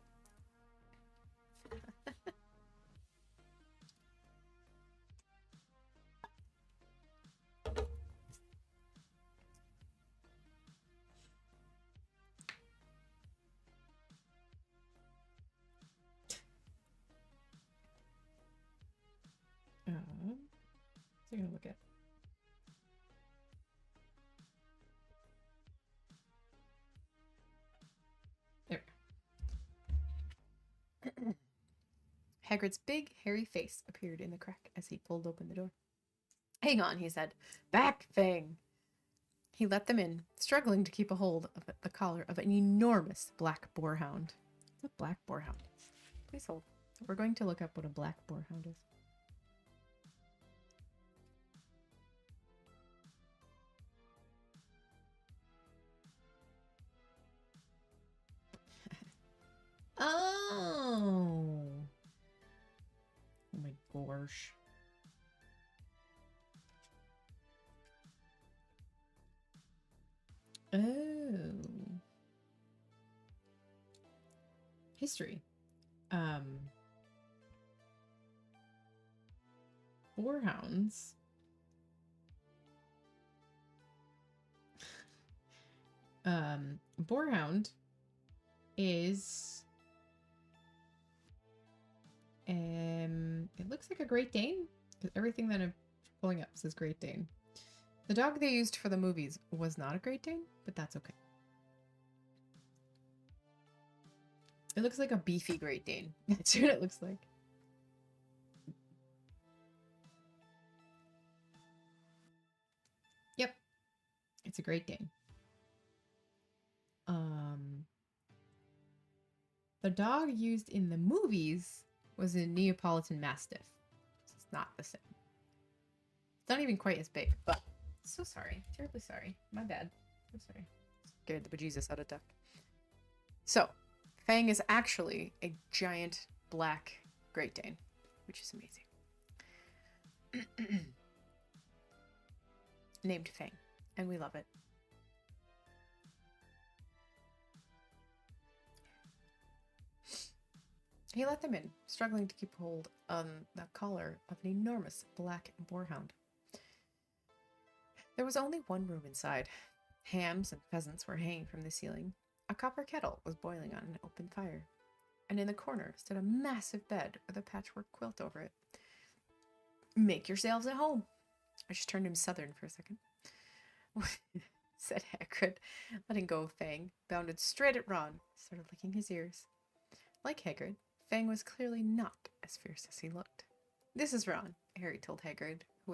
So you're gonna look at. There. Hagrid's big, hairy face appeared in the crack as he pulled open the door. Hang on, he said. Back, Fang! He let them in, struggling to keep a hold of the collar of an enormous black boarhound. What's a black boarhound? Please hold. We're going to look up what a black boarhound is. Oh my gosh. Oh. History. boarhounds. Boarhound is it looks like a Great Dane. Everything that I'm pulling up says Great Dane. The dog they used for the movies was not a Great Dane, but that's okay. It looks like a beefy Great Dane. That's what it looks like. Yep. It's a Great Dane. The dog used in the movies was a Neapolitan Mastiff. It's not the same. It's not even quite as big, but so sorry. Terribly sorry. My bad. So sorry. Scared the bejesus out of Duck. So, Fang is actually a giant black Great Dane, which is amazing. Named Fang, and we love it. He let them in, struggling to keep hold on the collar of an enormous black boarhound. There was only one room inside. Hams and pheasants were hanging from the ceiling. A copper kettle was boiling on an open fire. And in the corner stood a massive bed with a patchwork quilt over it. Make yourselves at home. I just turned him southern for a second. Said Hagrid, letting go of Fang, bounded straight at Ron, started licking his ears. Like Hagrid, Fang was clearly not as fierce as he looked. This is Ron, Harry told Hagrid, who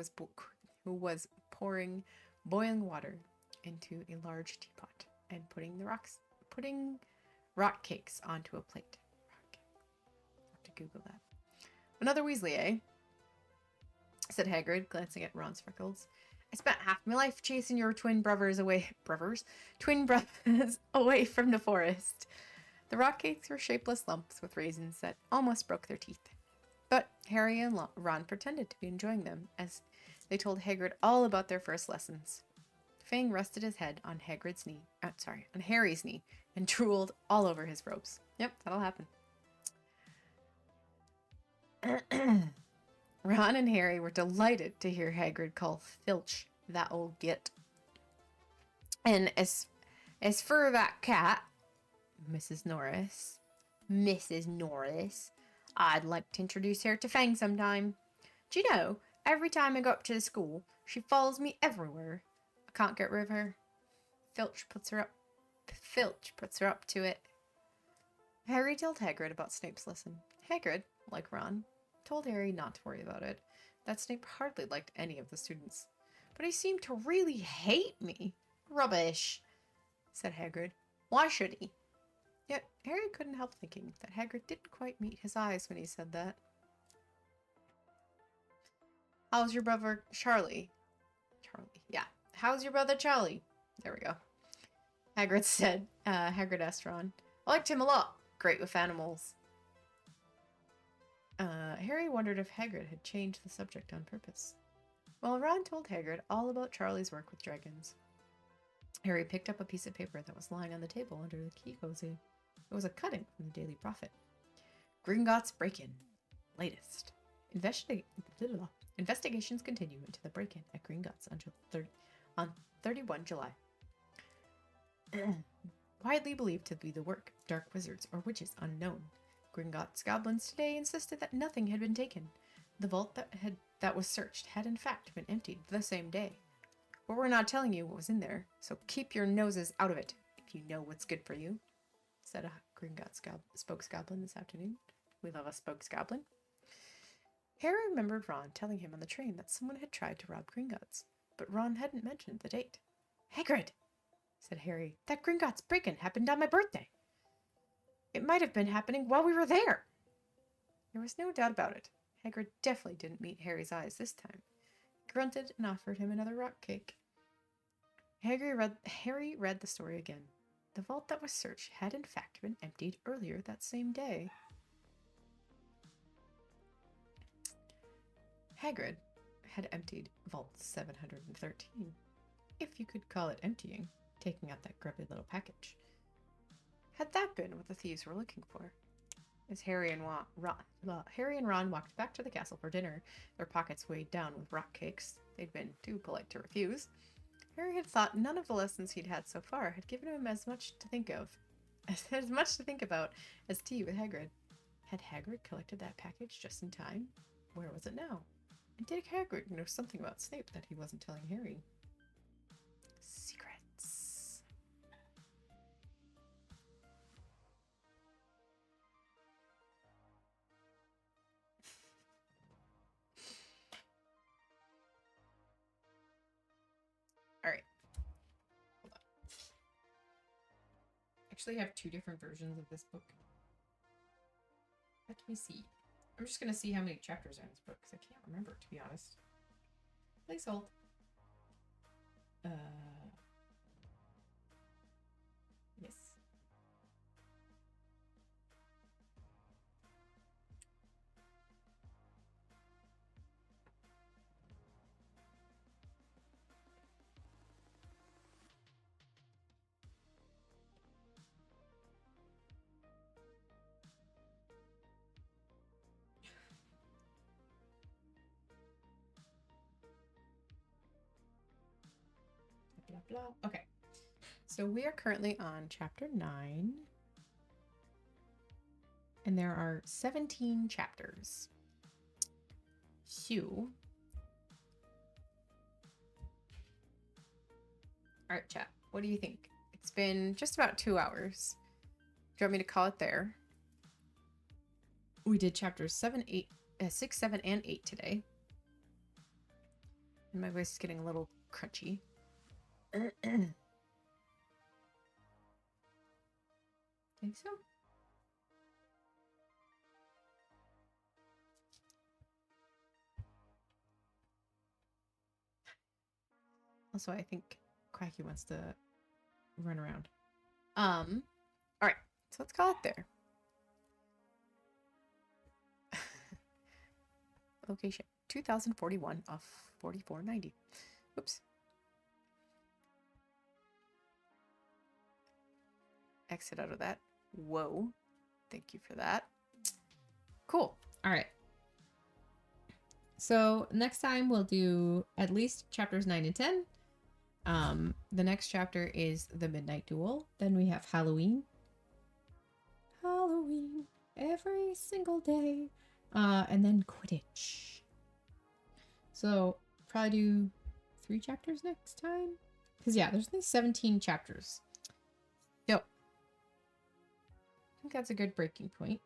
was pouring boiling water into a large teapot and putting rock cakes onto a plate. I'll have to Google that. Another Weasley, eh? Said Hagrid, glancing at Ron's freckles. I spent half my life chasing your twin brothers away from the forest. The rock cakes were shapeless lumps with raisins that almost broke their teeth. But Harry and Ron pretended to be enjoying them as they told Hagrid all about their first lessons. Fang rested his head on Harry's knee, and drooled all over his robes. Yep, that'll happen. Ron and Harry were delighted to hear Hagrid call Filch that old git. And as for that cat, Mrs. Norris, I'd like to introduce her to Fang sometime. Do you know, every time I go up to the school, she follows me everywhere. I can't get rid of her. Filch puts her up to it. Harry told Hagrid about Snape's lesson. Hagrid, like Ron, told Harry not to worry about it, that Snape hardly liked any of the students. But he seemed to really hate me. Rubbish, said Hagrid. Why should he? Yet Harry couldn't help thinking that Hagrid didn't quite meet his eyes when he said that. How's your brother Charlie? Yeah. How's your brother Charlie? There we go. Hagrid asked Ron. I liked him a lot. Great with animals. Harry wondered if Hagrid had changed the subject on purpose. Well, Ron told Hagrid all about Charlie's work with dragons. Harry picked up a piece of paper that was lying on the table under the key cozy. It was a cutting from the Daily Prophet. Gringotts break-in. Latest. Investigations continue into the break-in at Gringotts on 31 July. Widely believed to be the work of dark wizards or witches unknown, Gringotts goblins today insisted that nothing had been taken. The vault that was searched had in fact been emptied the same day. But we're not telling you what was in there, so keep your noses out of it if you know what's good for you, said a Gringotts spokesgoblin this afternoon. We love a spokesgoblin. Harry remembered Ron telling him on the train that someone had tried to rob Gringotts, but Ron hadn't mentioned the date. Hagrid, said Harry, that Gringotts break-in happened on my birthday. It might have been happening while we were there. There was no doubt about it. Hagrid definitely didn't meet Harry's eyes this time. He grunted and offered him another rock cake. Harry read the story again. The vault that was searched had in fact been emptied earlier that same day. Hagrid had emptied Vault 713, if you could call it emptying, taking out that grubby little package. Had that been what the thieves were looking for? As Harry and Ron walked back to the castle for dinner, their pockets weighed down with rock cakes. They'd been too polite to refuse. Harry had thought none of the lessons he'd had so far had given him as much to think about as tea with Hagrid. Had Hagrid collected that package just in time? Where was it now? And did Hagrid know something about Snape that he wasn't telling Harry? Secrets. All right. Hold on. Actually, have two different versions of this book. Let me see. I'm just gonna see how many chapters are in this book because I can't remember, to be honest. Please hold. Yes. Blah, blah. Okay. So we are currently on chapter 9. And there are 17 chapters. Hugh. All right, chat. What do you think? It's been just about 2 hours. Do you want me to call it there? We did chapters 6, 7, and 8 today. And my voice is getting a little crunchy. Think so? Also, I think Quacky wants to run around. All right, so let's call it there. Location 2041 off 4490. Oops. Exit out of that. Whoa. Thank you for that. Cool. All right. So next time we'll do at least chapters 9 and 10. The next chapter is the Midnight Duel. Then we have Halloween. Halloween every single day. And then Quidditch. So probably do 3 chapters next time. Because yeah, there's only 17 chapters. So I think that's a good breaking point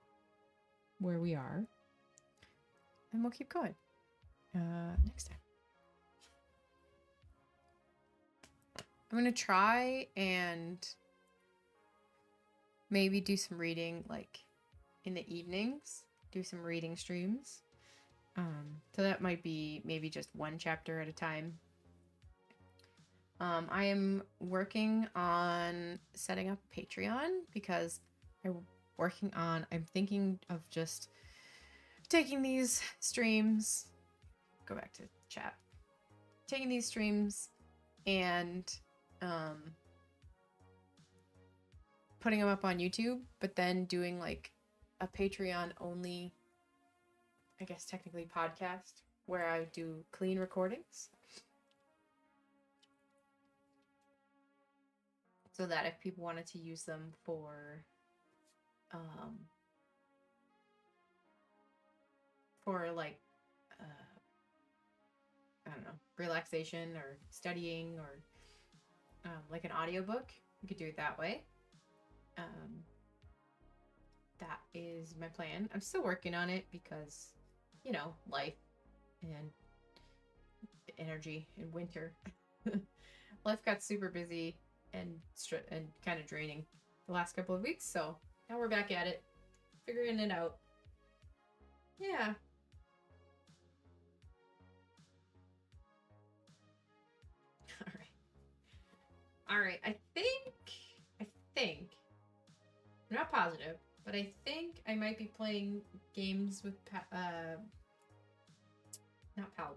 where we are. And we'll keep going. Next time. I'm going to try and maybe do some reading like in the evenings. Do some reading streams. So that might be maybe just 1 chapter at a time. I am working on setting up Patreon because I'm thinking of just taking these streams, go back to chat, taking these streams and putting them up on YouTube, but then doing like a Patreon only, I guess technically podcast, where I do clean recordings. So that if people wanted to use them for like I don't know, relaxation or studying or like an audiobook, you could do it that way. That is my plan. I'm still working on it because, you know, life and energy in winter. Life got super busy and kind of draining the last couple of weeks, so now we're back at it, figuring it out. Yeah. All right. I think, I'm not positive, but I think I might be playing games with, not Pal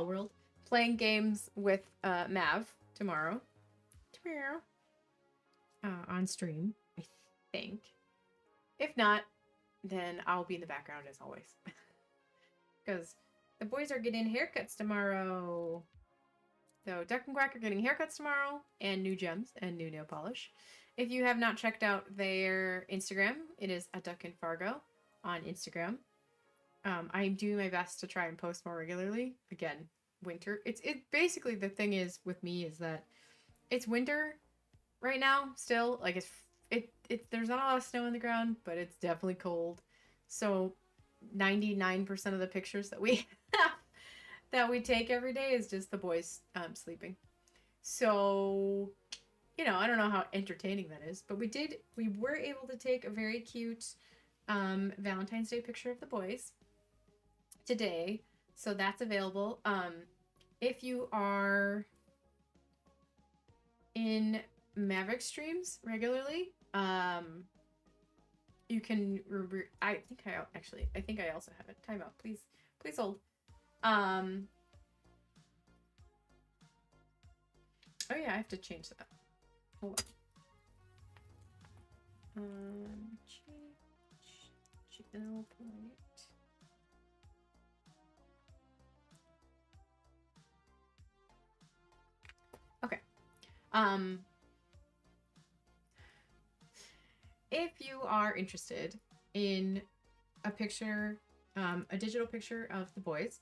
World, playing games with, Mav tomorrow, on stream, I think. If not, then I'll be in the background as always. Because the boys are getting haircuts tomorrow. So Duck and Quack are getting haircuts tomorrow, and new gems and new nail polish. If you have not checked out their Instagram, it is a Duck and Fargo on Instagram. I'm doing my best to try and post more regularly. Again, winter. It basically, the thing is with me is that it's winter right now still. Like there's not a lot of snow on the ground, but it's definitely cold. So 99% of the pictures that we have that we take every day is just the boys sleeping. So, you know, I don't know how entertaining that is, but we were able to take a very cute Valentine's Day picture of the boys today. So that's available. If you are in Maverick streams regularly, you can I think I also have it. Time out, please hold. Oh yeah, I have to change that. Hold on. Change channel point. Okay. If you are interested in a picture, a digital picture of the boys,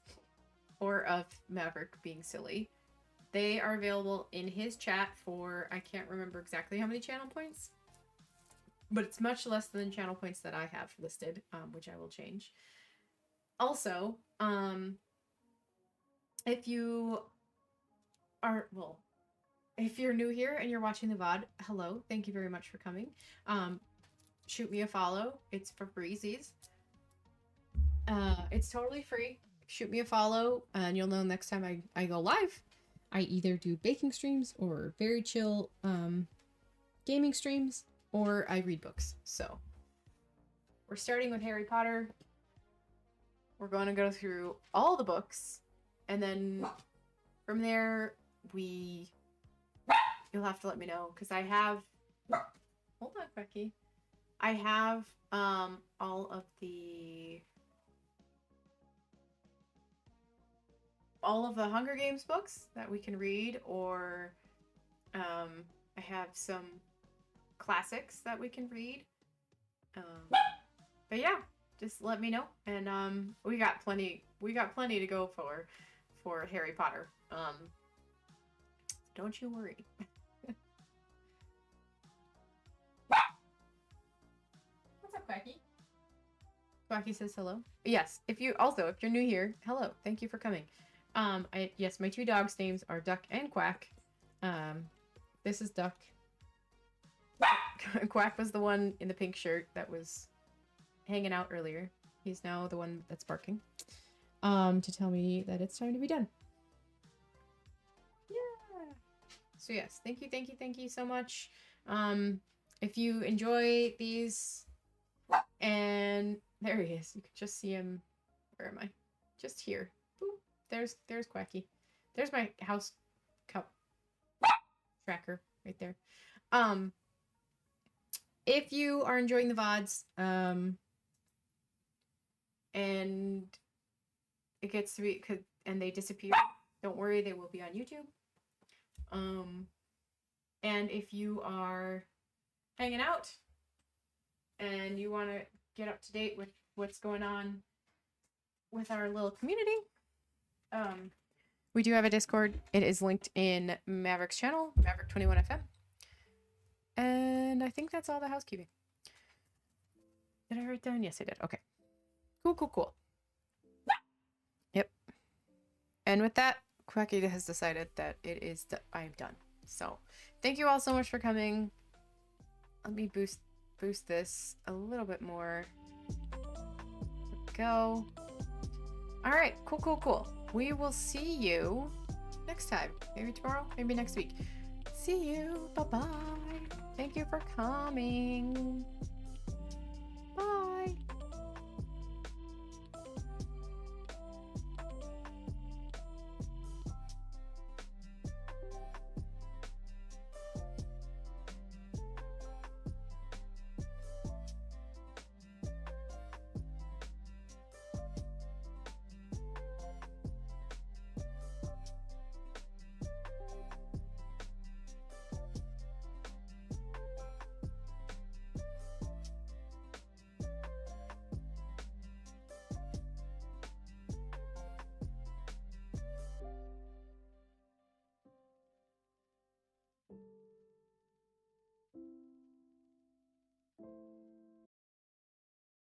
or of Maverick being silly, they are available in his chat for, I can't remember exactly how many channel points, but it's much less than the channel points that I have listed, which I will change. Also, if you are, well, if you're new here and you're watching the VOD, hello, thank you very much for coming. Shoot me a follow. It's for freezies. It's totally free. Shoot me a follow and you'll know next time I go live. I either do baking streams or very chill gaming streams, or I read books. So we're starting with Harry Potter. We're going to go through all the books, and then from there you'll have to let me know, because I have, hold on, Becky. I have all of the Hunger Games books that we can read, or I have some classics that we can read. But yeah, just let me know, and we got plenty to go for Harry Potter. Don't you worry. What's up, Quacky? Quacky says hello. Yes, if you're new here, hello. Thank you for coming. Yes, my two dogs' names are Duck and Quack. This is Duck. Quack was the one in the pink shirt that was hanging out earlier. He's now the one that's barking. To tell me that it's time to be done. Yeah. So yes, thank you so much. If you enjoy these, and there he is. You could just see him. Where am I? Just here. Boop. There's Quacky. There's my house cup tracker right there. If you are enjoying the VODs, and it gets to be, and they disappear, don't worry, they will be on YouTube. And if you are hanging out and you want to get up to date with what's going on with our little community, we do have a Discord. It is linked in Maverick's channel, Maverick21FM. And I think that's all the housekeeping. Did I write down? Yes, I did. Okay. Cool. Yep. And with that, Quacky has decided that I'm done. So, thank you all so much for coming. Let me boost this a little bit more. Go. All right. Cool. We will see you next time. Maybe tomorrow, maybe next week. See you. Bye-bye. Thank you for coming.